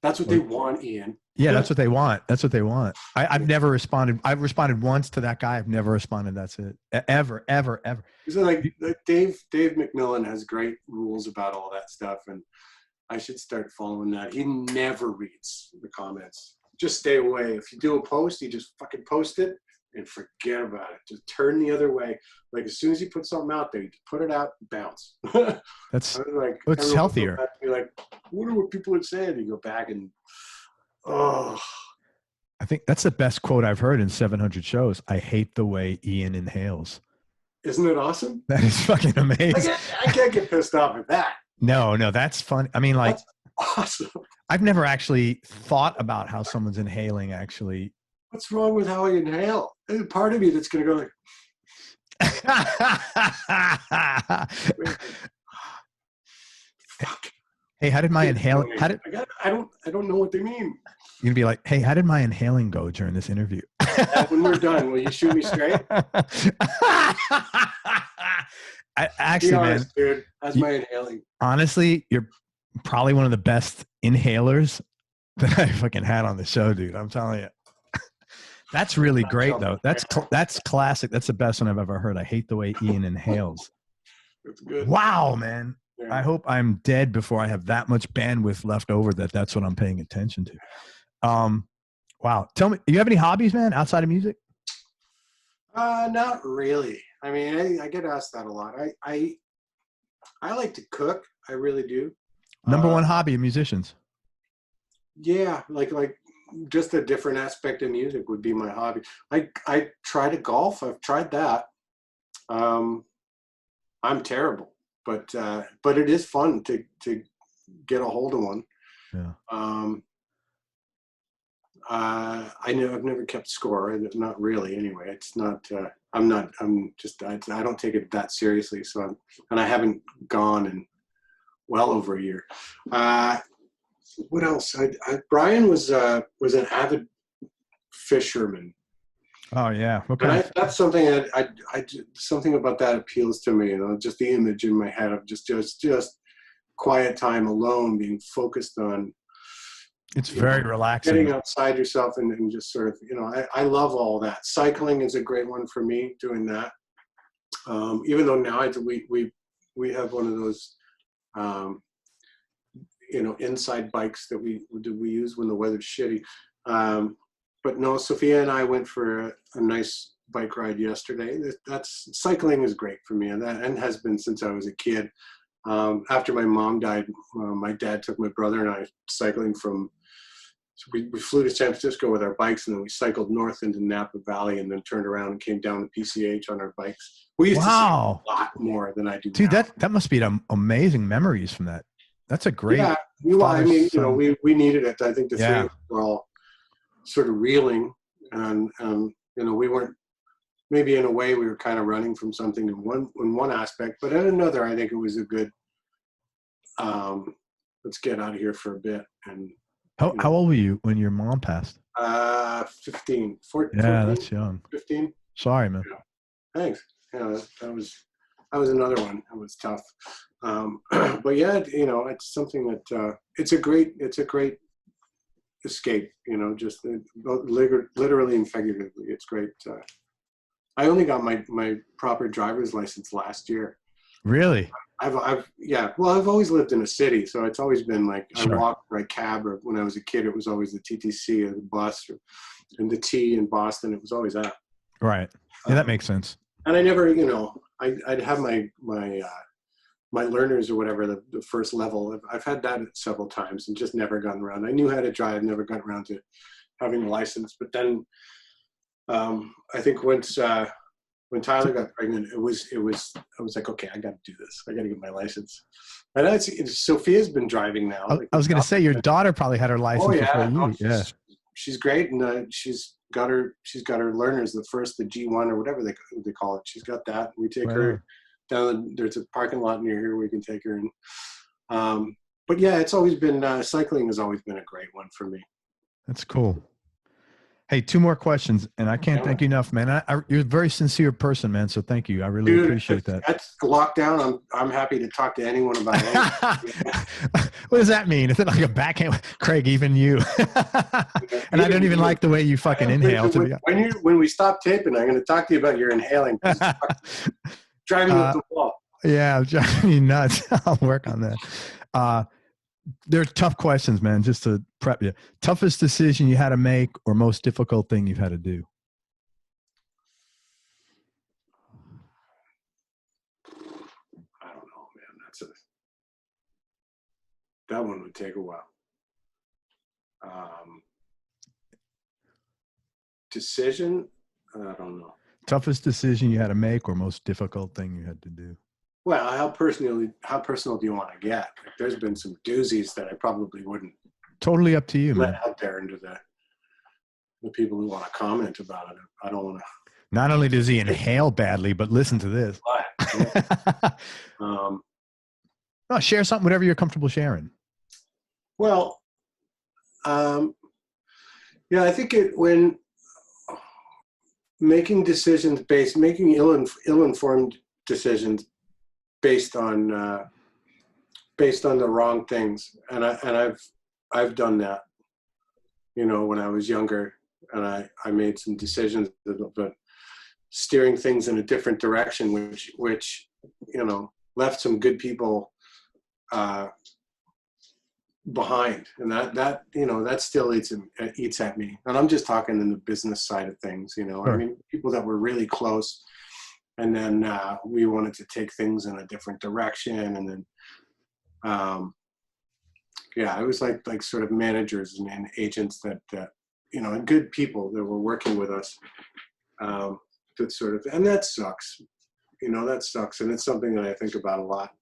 B: That's what they want, Ian.
A: Yeah, that's what they want. That's what they want. I've never responded. I've responded once to that guy. I've never responded. That's it. Ever.
B: So like Dave McMillan has great rules about all that stuff, and I should start following that. He never reads the comments. Just stay away. If you do a post, you just fucking post it and forget about it. Just turn the other way. Like, as soon as you put something out there, you put it out, bounce.
A: That's
B: like,
A: it's healthier.
B: You're like, what are what people are saying? You go back and, I
A: think that's the best quote I've heard in 700 shows. I hate the way Ian inhales.
B: Isn't it awesome?
A: That is fucking amazing.
B: I can't get pissed off at that.
A: No, that's fun. I mean, like,
B: that's awesome.
A: I've never actually thought about how someone's inhaling actually. What's
B: wrong with how I inhale? There's a part of me that's going to go like, fuck.
A: Hey, how did my inhaling?
B: I don't know what they mean.
A: You're gonna be like, hey, how did my inhaling go during this interview?
B: When we're done, will you shoot me straight?
A: Actually,
B: be honest,
A: man,
B: dude, how's my inhaling?
A: Honestly, you're probably one of the best inhalers that I fucking had on the show, dude. I'm telling you. That's really great, though. That's classic. That's the best one I've ever heard. I hate the way Ian inhales.
B: That's good.
A: Wow, man. Yeah. I hope I'm dead before I have that much bandwidth left over that's what I'm paying attention to. Wow. Tell me, do you have any hobbies, man, outside of music?
B: Not really. I mean, I get asked that a lot. I like to cook. I really do.
A: Number one hobby of musicians.
B: Yeah, like just a different aspect of music would be my hobby. I try to golf. I've tried that. I'm terrible, but it is fun to get a hold of one.
A: Yeah.
B: I've never kept score. Not really. Anyway, it's not. I don't take it that seriously. So I haven't gone in well over a year. What else? Brian was an avid fisherman.
A: Oh yeah.
B: Okay. That's something something about that appeals to me. Just the image in my head of just quiet time alone, being focused on.
A: It's very relaxing.
B: Getting outside yourself and just sort of, I love all that. Cycling is a great one for me, doing that. Even though now we have one of those, inside bikes that we use when the weather's shitty. But no, Sophia and I went for a nice bike ride yesterday. Cycling is great for me, and has been since I was a kid. After my mom died, my dad took my brother and I cycling we flew to San Francisco with our bikes, and then we cycled north into Napa Valley and then turned around and came down to PCH on our bikes. We used to cycle a lot more than I do
A: Dude,
B: now.
A: that must be amazing memories from that. That's a great.
B: Yeah, I mean, we needed it. I think the three of us were all sort of reeling, and we weren't. Maybe in a way we were kind of running from something in one aspect, but in another, I think it was a good. Let's get out of here for a bit. And
A: how old were you when your mom passed?
B: 15, 14.
A: Yeah,
B: 14,
A: that's young.
B: 15.
A: Sorry, man.
B: Yeah. Thanks. Yeah, that was another one. That was tough. But yeah, it's something that it's a great escape. Just literally and figuratively, it's great. I only got my proper driver's license last year.
A: Really?
B: I've always lived in a city, so it's always been like
A: Sure.
B: I walked by cab, or when I was a kid, it was always the TTC or the bus, and the T in Boston. It was always that.
A: Right. Yeah, that makes sense.
B: And I never, I'd have my learners or whatever, the first level. I've had that several times and just never gotten around. I knew how to drive, never got around to having a license. But then I think once when Tyler got pregnant, I was like, okay, I got to do this. I got to get my license. And Sophia's been driving now.
A: I was going to say your daughter probably had her license before you.
B: No,
A: Yeah,
B: she's great, and she's got her learners, the G1 or whatever they call it. She's got that. We take her down. There's a parking lot near here we can take her. And but yeah, it's always been cycling has always been a great one for me. That's
A: cool. Hey, 2 more questions, and I can't thank you enough, man. You're a very sincere person, man. So thank you. I really appreciate that.
B: That's lockdown. I'm happy to talk to anyone about anything.
A: What does that mean? Is it like a backhand, Craig? Even you? And I don't even like the way you fucking inhale.
B: When we stop taping, I'm going to talk to you about your inhaling. Driving up the wall.
A: Yeah, driving me nuts. I'll work on that. They're tough questions, man, just to prep you. Toughest decision you had to make or most difficult thing you've had to do?
B: I don't know, man. That one would take a while. Decision? I don't know.
A: Toughest decision you had to make or most difficult thing you had to do?
B: Well, how personal do you want to get? Like, there's been some doozies that I probably wouldn't.
A: Totally up to you, man.
B: Let out there into the people who want to comment about it. I don't want to.
A: Not only does he inhale badly, but listen to this. No, share something, whatever you're comfortable sharing.
B: Well, yeah, I think when making decisions making ill-informed decisions based on the wrong things, and I've done that, when I was younger, and I made some decisions, but steering things in a different direction, which left some good people behind, and that still eats at me. And I'm just talking in the business side of things, Sure. I mean, people that were really close, and then we wanted to take things in a different direction, and then it was like sort of managers and agents that and good people that were working with us, that sort of, and that sucks. That sucks, and it's something that I think about a lot.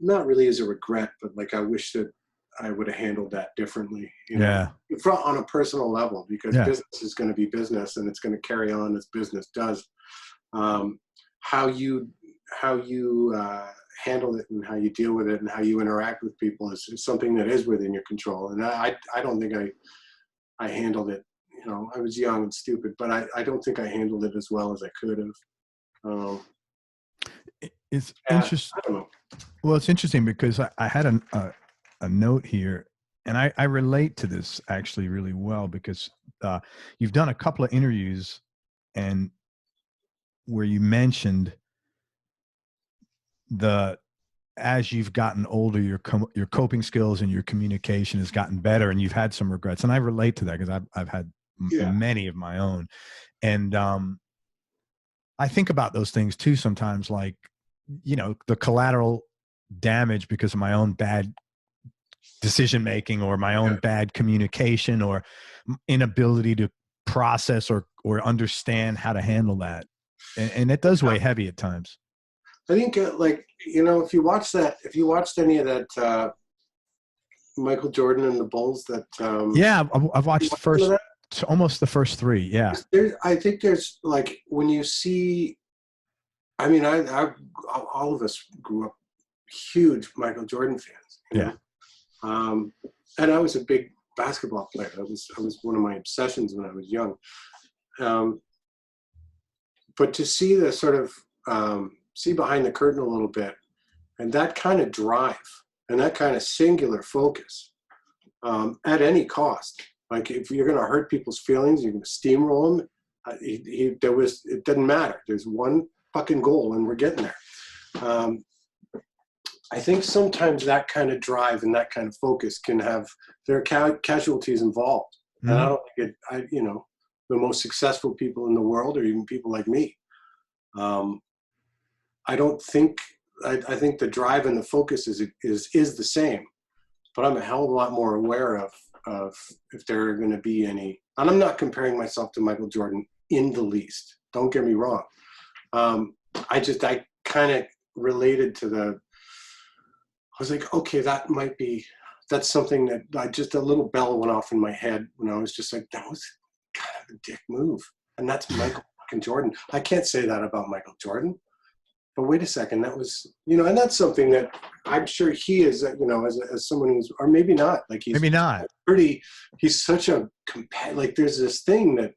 B: Not really as a regret, but like I wish that I would have handled that differently. On a personal level, because business is going to be business, and it's going to carry on as business does. How you handle it and how you deal with it and how you interact with people is something that is within your control. And I don't think I handled it. I was young and stupid, but I don't think I handled it as well as I could have.
A: It's interesting.
B: I don't know.
A: Well, it's interesting because I had a note here, and I relate to this actually really well, because you've done a couple of interviews and where you mentioned as you've gotten older, your coping skills and your communication has gotten better, and you've had some regrets. And I relate to that because I've had many of my own. And I think about those things too sometimes, like, the collateral damage because of my own bad decision making or my own bad communication or inability to process or understand how to handle that. And it does weigh heavy at times.
B: I think if you watched any of that Michael Jordan and the Bulls, that
A: I've watched almost the first 3. Yeah.
B: I think there's like, when you see, I mean, all of us grew up huge Michael Jordan fans. And I was a big basketball player. That was one of my obsessions when I was young. But to see the sort of see behind the curtain a little bit, and that kind of drive and that kind of singular focus at any cost. Like, if you're going to hurt people's feelings, you're going to steamroll them. It doesn't matter. There's one fucking goal, and we're getting there. I think sometimes that kind of drive and that kind of focus there are casualties involved. Mm-hmm. And I don't think the most successful people in the world, or even people like me, I think the drive and the focus is the same, but I'm a hell of a lot more aware of if there are going to be any, and I'm not comparing myself to Michael Jordan in the least. Don't get me wrong. I kind of related to I was like, okay, that's something that just a little bell went off in my head when I was just like, that was kind of a dick move. And that's Michael fucking Jordan. I can't say that about Michael Jordan. But wait a second, that was, and that's something that I'm sure he is, as someone who's, or maybe not, like he's
A: maybe not
B: he's such a like there's this thing that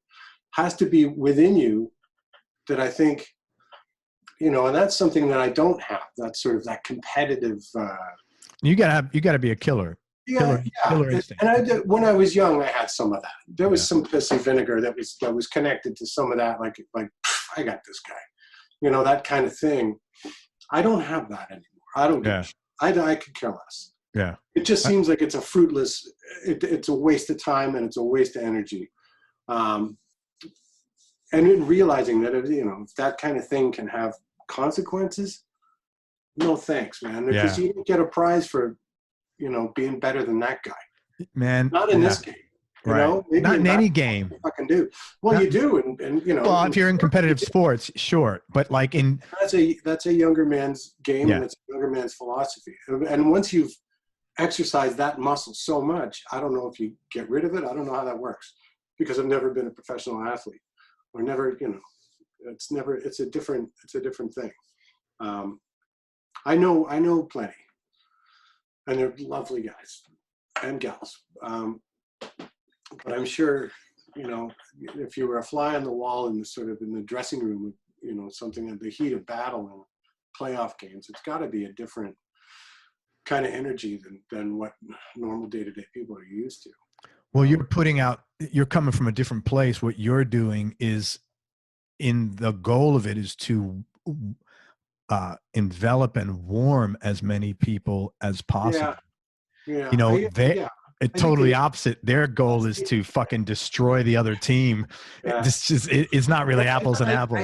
B: has to be within you that I think, and that's something that I don't have. That's sort of that competitive.
A: You gotta be a killer. Killer instinct.
B: And when I was young, I had some of that. There was some pissy vinegar that was connected to some of that. Like I got this guy. That kind of thing. I don't have that anymore. I don't. I could care less.
A: Yeah.
B: It just seems like it's a fruitless. It's a waste of time and it's a waste of energy. And in realizing that if that kind of thing can have consequences, no thanks, man. Because you don't get a prize for being better than that guy.
A: Man,
B: not in this game.
A: Maybe not in any game.
B: You fucking do. Well, you do, and
A: Well, if you're in competitive sports, sure, but like
B: that's a younger man's game, and it's a younger man's philosophy. And once you've exercised that muscle so much, I don't know if you get rid of it. I don't know how that works because I've never been a professional athlete, or never. It's a different thing. I know plenty, and they're lovely guys and gals. But I'm sure, if you were a fly on the wall in the dressing room, something at the heat of battle and playoff games, it's got to be a different kind of energy than what normal day-to-day people are used to.
A: Well, you're coming from a different place. What you're doing is, the goal of it is to envelop and warm as many people as possible.
B: Yeah.
A: It's totally opposite. Their goal is to fucking destroy the other team. Yeah. It's not really apples and apples.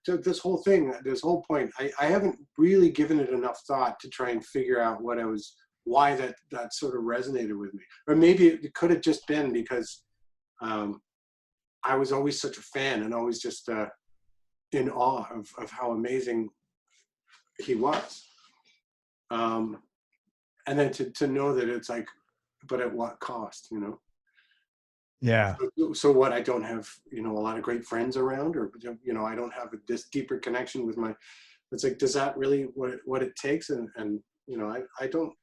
B: This whole thing, this whole point, I haven't really given it enough thought to try and figure out why that sort of resonated with me. Or maybe it could have just been because I was always such a fan and always just in awe of how amazing he was. And then to know that it's like, but at what cost, Yeah. So what? I don't have, a lot of great friends around, or I don't have this deeper connection with my. It's like, does that really what it takes? And I don't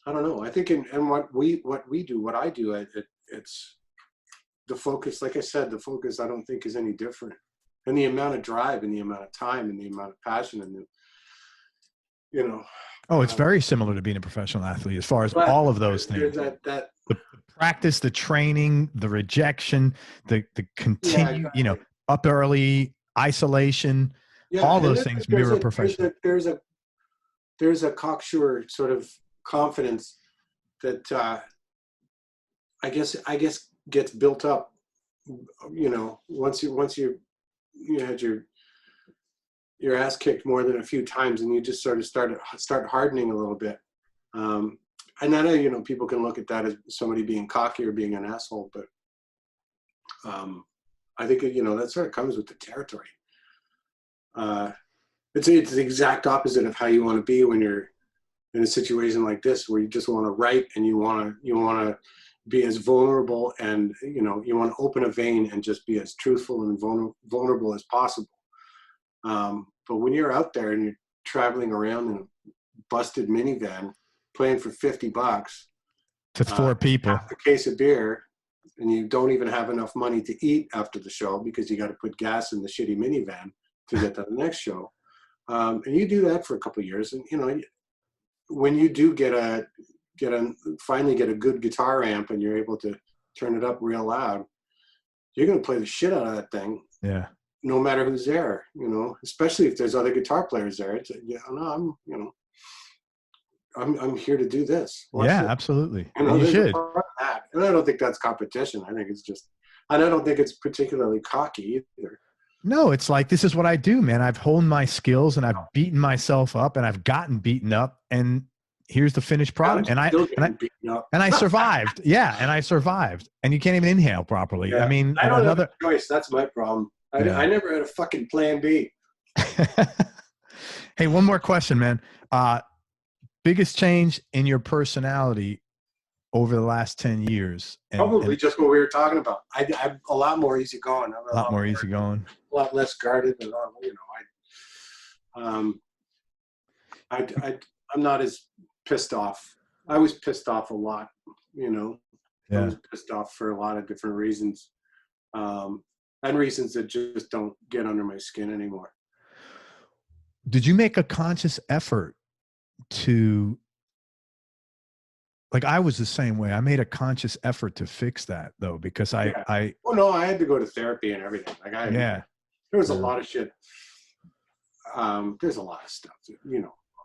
B: know. I think in what we do, what I do, it's the focus. Like I said, the focus I don't think is any different, and the amount of drive, and the amount of time, and the amount of passion, and
A: Oh, it's very similar to being a professional athlete as far as all of those things.
B: The
A: practice, the training, the rejection, the continue, up early, isolation, all those things mirror professional.
B: There's a cocksure sort of confidence that I guess gets built up, once you had your ass kicked more than a few times, and you just sort of start hardening a little bit. And I know, people can look at that as somebody being cocky or being an asshole, but I think, that sort of comes with the territory. It's the exact opposite of how you want to be when you're in a situation like this, where you just want to write and you want to be as vulnerable, and, you want to open a vein and just be as truthful and vulnerable as possible. But when you're out there and you're traveling around in a busted minivan, playing for $50
A: to 4 people,
B: half a case of beer, and you don't even have enough money to eat after the show because you got to put gas in the shitty minivan to get to the next show, and you do that for a couple of years, and when you do finally get a good guitar amp and you're able to turn it up real loud, you're going to play the shit out of that thing.
A: Yeah.
B: No matter who's there, especially if there's other guitar players there. It's I'm here to do this.
A: Absolutely. You should.
B: And I don't think that's competition. I think it's just, and I don't think it's particularly cocky either.
A: No, it's like, this is what I do, man. I've honed my skills and I've beaten myself up and I've gotten beaten up, and here's the finished product. And I survived. Yeah. And I survived. And you can't even inhale properly.
B: Yeah.
A: I mean,
B: I don't have a choice. That's my problem. I never had a fucking plan B.
A: Hey, one more question, man. Biggest change in your personality over the last 10 years?
B: Probably just what we were talking about. I'm a lot more easygoing.
A: A lot more easygoing.
B: A lot less guarded. And, I'm not as pissed off. I was pissed off a lot, I was pissed off for a lot of different reasons. And reasons that just don't get under my skin anymore.
A: Did you make a conscious effort to, like, I was the same way. I made a conscious effort to fix that though, because I
B: had to go to therapy and everything. There was a lot of shit. There's a lot of stuff,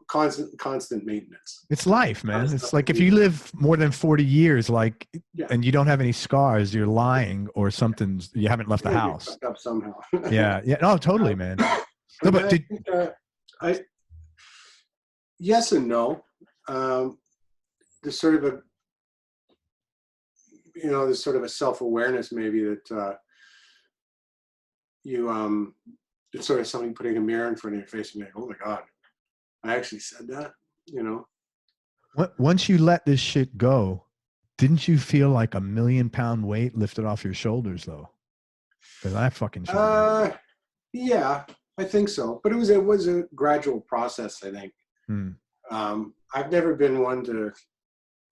B: constant maintenance.
A: It's life, man. It's like if you live more than 40 years, and you don't have any scars, you're lying or something. You haven't left the house.
B: Up somehow.
A: Yeah. No, totally, man. No, but
B: yes and no. There's sort of a self-awareness maybe that it's sort of something putting a mirror in front of your face and like, oh my God, I actually said that,
A: Once you let this shit go, didn't you feel like a 1 million pound weight lifted off your shoulders though? Because I fucking
B: yeah, I think so. But it was a gradual process, I think. I've never been one to,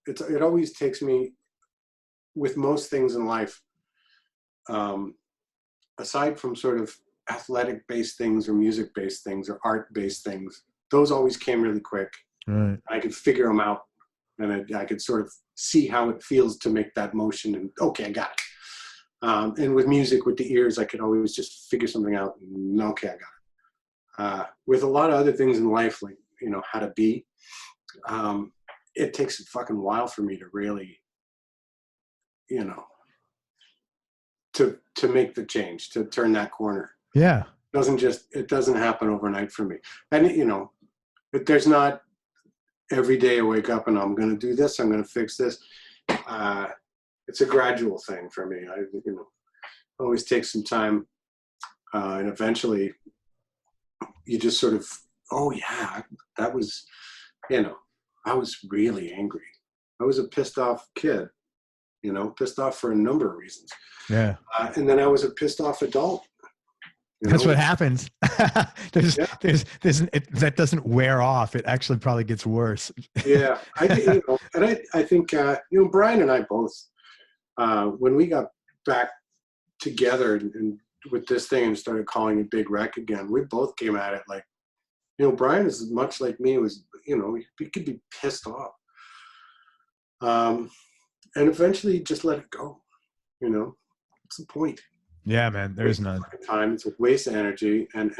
B: it always takes me, with most things in life, aside from sort of athletic-based things or music-based things or art-based things, those always came really quick.
A: Right.
B: I could figure them out, and I could sort of see how it feels to make that motion, and okay, I got it. And with music, with the ears, I could always just figure something out, and okay, I got it. With a lot of other things in life, like, how to be, it takes a fucking while for me to really, to make the change, to turn that corner.
A: Yeah.
B: It doesn't happen overnight for me. And, but there's not every day I wake up and I'm going to do this, I'm going to fix this. It's a gradual thing for me. Always takes some time. And eventually you just sort of, oh yeah, that was, I was really angry. I was a pissed off kid, pissed off for a number of reasons.
A: Yeah.
B: And then I was a pissed off adult.
A: That's what happens. That doesn't wear off. It actually probably gets worse.
B: Yeah. I think, Brian and I both, when we got back together and with this thing and started calling it Big Wreck again, we both came at it like, Brian is much like me. Was, he could be pissed off. And eventually just let it go. What's the point?
A: Yeah, man, there is none.
B: Time. It's a waste of energy. And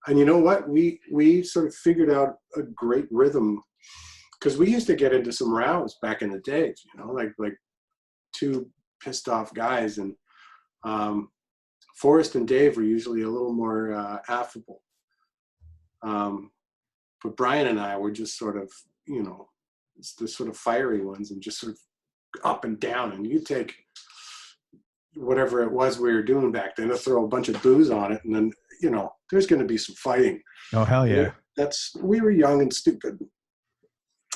B: you know what? We sort of figured out a great rhythm, because we used to get into some rows back in the days, like two pissed off guys. And Forrest and Dave were usually a little more affable. But Brian and I were just sort of, the sort of fiery ones, and just sort of up and down. And you take whatever it was we were doing back then, to throw a bunch of booze on it, and then, there's going to be some fighting.
A: Oh, hell yeah.
B: We were young and stupid.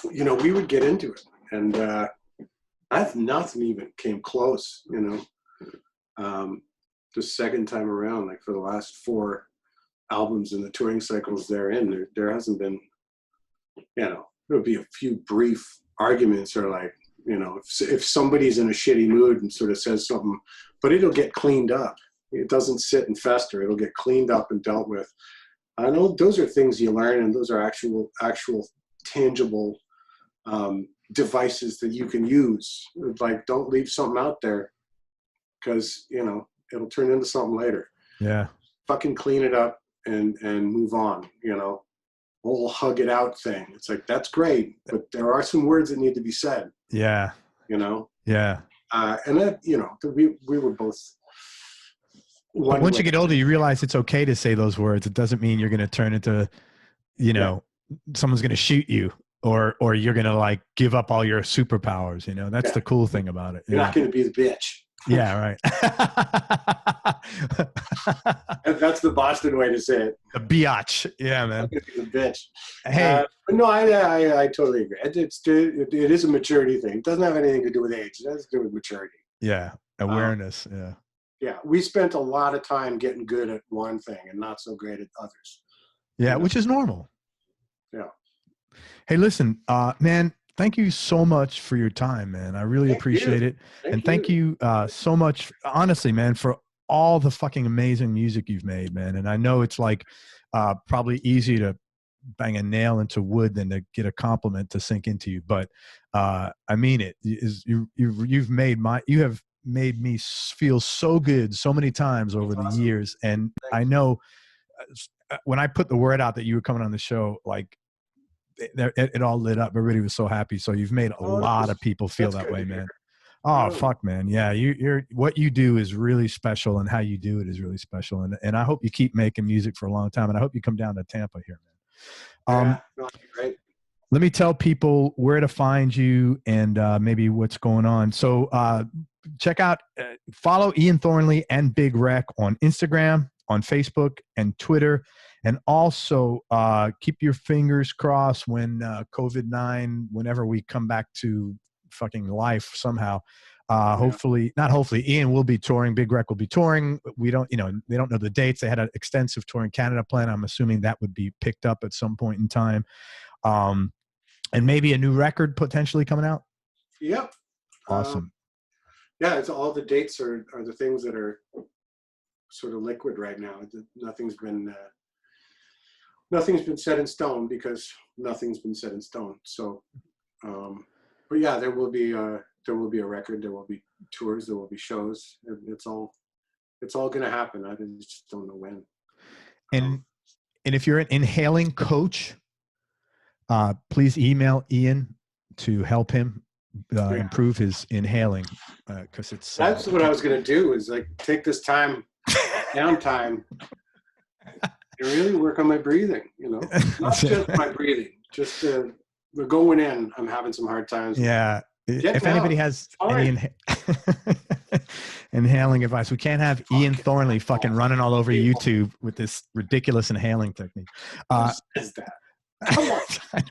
B: We would get into it. And nothing even came close, the second time around, like for the last 4 albums and the touring cycles they're in, there hasn't been, there'll be a few brief arguments, or like, if somebody's in a shitty mood and sort of says something, but it'll get cleaned up. It doesn't sit and fester. It'll get cleaned up and dealt with. I know those are things you learn, and those are actual tangible devices that you can use. Like, don't leave something out there, because, it'll turn into something later.
A: Yeah.
B: Fucking clean it up and move on, whole hug it out thing. It's like, that's great, but there are some words that need to be said.
A: Yeah. Yeah.
B: And that, we were both.
A: Once you get older, you realize it's okay to say those words. It doesn't mean you're going to turn into, someone's going to shoot you. or you're going to like give up all your superpowers. You know, that's the cool thing about it.
B: You're not going to be the bitch.
A: Yeah, right.
B: That's the Boston way to say it.
A: The biatch. Yeah, man.
B: The bitch.
A: Hey,
B: but no, I totally agree. It is a maturity thing. It doesn't have anything to do with age. It has to do with maturity.
A: Yeah, awareness.
B: Yeah, we spent a lot of time getting good at one thing and not so great at others.
A: Yeah, which is normal.
B: Yeah.
A: Hey, listen, man. Thank you so much for your time, man. I really appreciate it. And thank you so much, honestly, man, for all the fucking amazing music you've made, man. And I know it's like probably easy to bang a nail into wood than to get a compliment to sink into you. But I mean it. You have made me feel so good so many times over the years. And I know when I put the word out that you were coming on the show, like, it all lit up. Everybody was so happy. So you've made a lot of people feel that way, man. Oh, fuck, man. Yeah. You're what you do is really special, and how you do it is really special. And I hope you keep making music for a long time. And I hope you come down to Tampa here, man.
B: Great.
A: Let me tell people where to find you and maybe what's going on. So check out, follow Ian Thornley and Big Wreck on Instagram, on Facebook, and Twitter. And also keep your fingers crossed when COVID-19, whenever we come back to fucking life somehow, hopefully, not hopefully, Ian will be touring. Big Wreck will be touring. We don't, they don't know the dates. They had an extensive tour in Canada plan. I'm assuming that would be picked up at some point in time. And maybe a new record potentially coming out.
B: Yep.
A: Awesome.
B: Yeah, it's all the dates are the things that are sort of liquid right now. Nothing's been set in stone because nothing's been set in stone. So, but yeah, there will be a record. There will be tours. There will be shows. It's all going to happen. I just don't know when.
A: And if you're an inhaling coach, please email Ian to help him improve his inhaling, because
B: that's what I was going to do, is like take this downtime and really work on my breathing, not just my breathing, just we're going in. I'm having some hard times.
A: Yeah. If anybody has any inhaling advice, we can't have Ian Thornley fucking running all over YouTube with this ridiculous inhaling technique.
B: Who says that? Come on.
A: I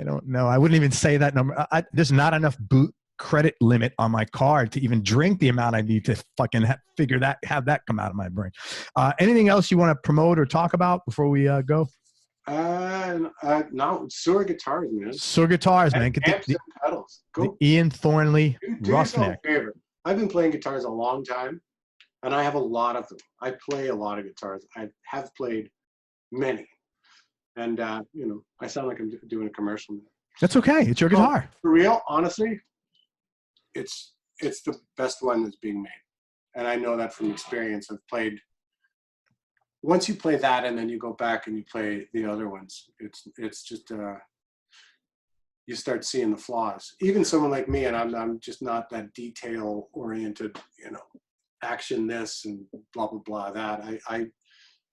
A: don't know. I wouldn't even say that number. There's not enough credit limit on my card to even drink the amount I need to fucking have that come out of my brain. Anything else you want to promote or talk about before we go?
B: No, Soar Guitars, man.
A: Soar Guitars, man.
B: Get the pedals. Go.
A: The Ian Thornley Roughneck.
B: I've been playing guitars a long time, and I have a lot of them. I play a lot of guitars. I have played many, and I sound like I'm doing a commercial.
A: That's okay. It's your guitar.
B: For real, honestly, it's the best one that's being made, and I know that from experience. I've played. Once you play that and then you go back and you play the other ones, it's just you start seeing the flaws. Even someone like me, and I'm just not that detail oriented, action this and blah blah blah that. I'm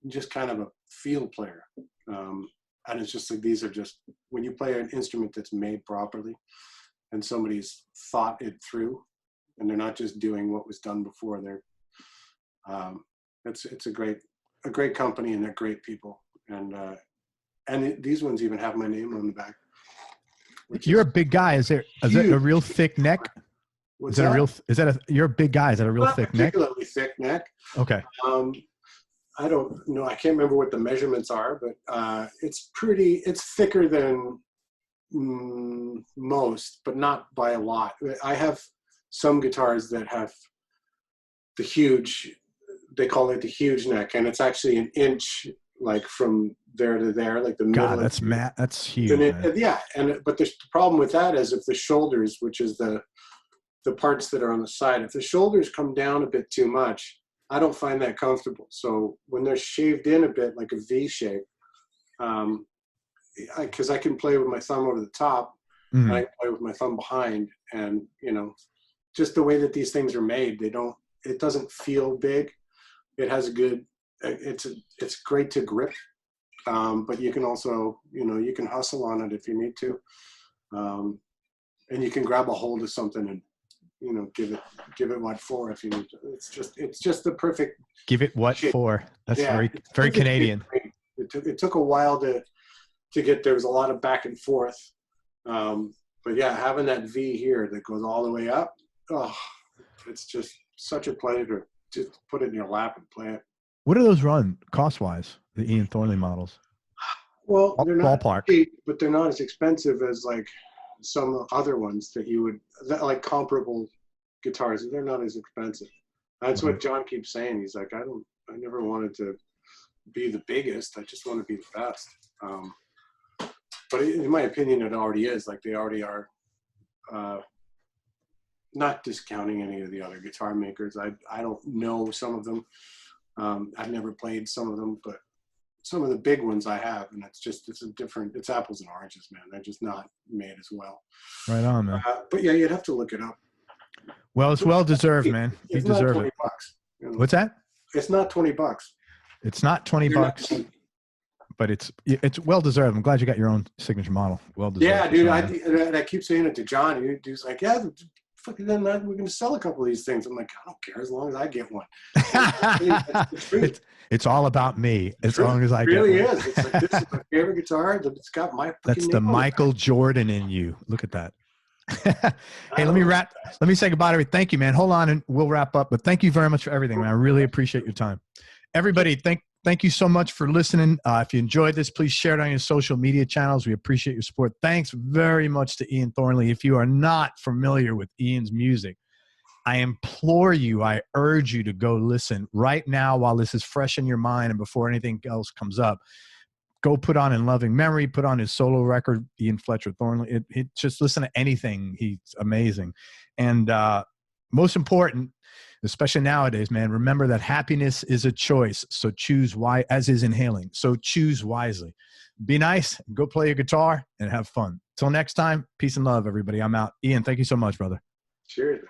B: just kind of a field player, and it's just like these are just when you play an instrument that's made properly, and somebody's thought it through, and they're not just doing what was done before. It's a great company, and they're great people, and these ones even have my name on the back.
A: You're a big guy. Is that a real thick neck? You're a big guy. Is that a real thick neck?
B: Not particularly thick neck.
A: Okay.
B: I don't know. I can't remember what the measurements are, but it's thicker than most, but not by a lot. I have some guitars that have the huge, they call it the huge neck, and it's actually an inch, like from there to there, like the middle.
A: God, that's huge.
B: But the problem with that is if the shoulders, which is the parts that are on the side, if the shoulders come down a bit too much, I don't find that comfortable. So when they're shaved in a bit, like a V shape, because I can play with my thumb over the top, and I can play with my thumb behind, and just the way that these things are made, it doesn't feel big. It has a good, it's great to grip, but you can also, you can hustle on it if you need to. And you can grab a hold of something and, give it what for if you need to. It's just the perfect.
A: Give it what shape. For. That's very Canadian.
B: It took a while to get, there was a lot of back and forth. But yeah, having that V here that goes all the way up, it's just such a pleasure to just put it in your lap and play it.
A: What do those run cost-wise, the Ian Thornley models?
B: Well, they're not
A: ballpark,
B: cheap, but they're not as expensive as like some other ones that you would, like comparable guitars. They're not as expensive. That's what John keeps saying. He's like, I never wanted to be the biggest. I just want to be the best. But in my opinion, it already is. Like, they already are. Not discounting any of the other guitar makers. I don't know some of them. I've never played some of them, but some of the big ones I have, and it's apples and oranges, man. They're just not made as well.
A: Right on, man.
B: But yeah, you'd have to look it up.
A: Well, it's well deserved, man. You deserve it.
B: $20,
A: What's that?
B: It's not $20.
A: It's not $20, but it's well deserved. I'm glad you got your own signature model. Well deserved.
B: Yeah, dude. I keep saying it to John. He's like, yeah, then we're going to sell a couple of these things. I'm like, I don't care as long as I get one.
A: It's all about me as long as I get one.
B: It really is. It's like, this is my favorite guitar. It's got my
A: That's the Michael Jordan in you. Look at that. Hey, let me say goodbye to everybody. Thank you, man. Hold on and we'll wrap up. But thank you very much for everything, man. I really appreciate your time. Everybody, thank you so much for listening. If you enjoyed this, please share it on your social media channels. We appreciate your support. Thanks very much to Ian Thornley. If you are not familiar with Ian's music, I implore you, I urge you to go listen right now while this is fresh in your mind and before anything else comes up. Go put on In Loving Memory, put on his solo record, Ian Fletcher Thornley. Just listen to anything. He's amazing. And most important, especially nowadays, man, remember that happiness is a choice. So choose why, as is inhaling. So choose wisely. Be nice, go play your guitar, and have fun. Till next time, peace and love, everybody. I'm out. Ian, thank you so much, brother.
B: Cheers.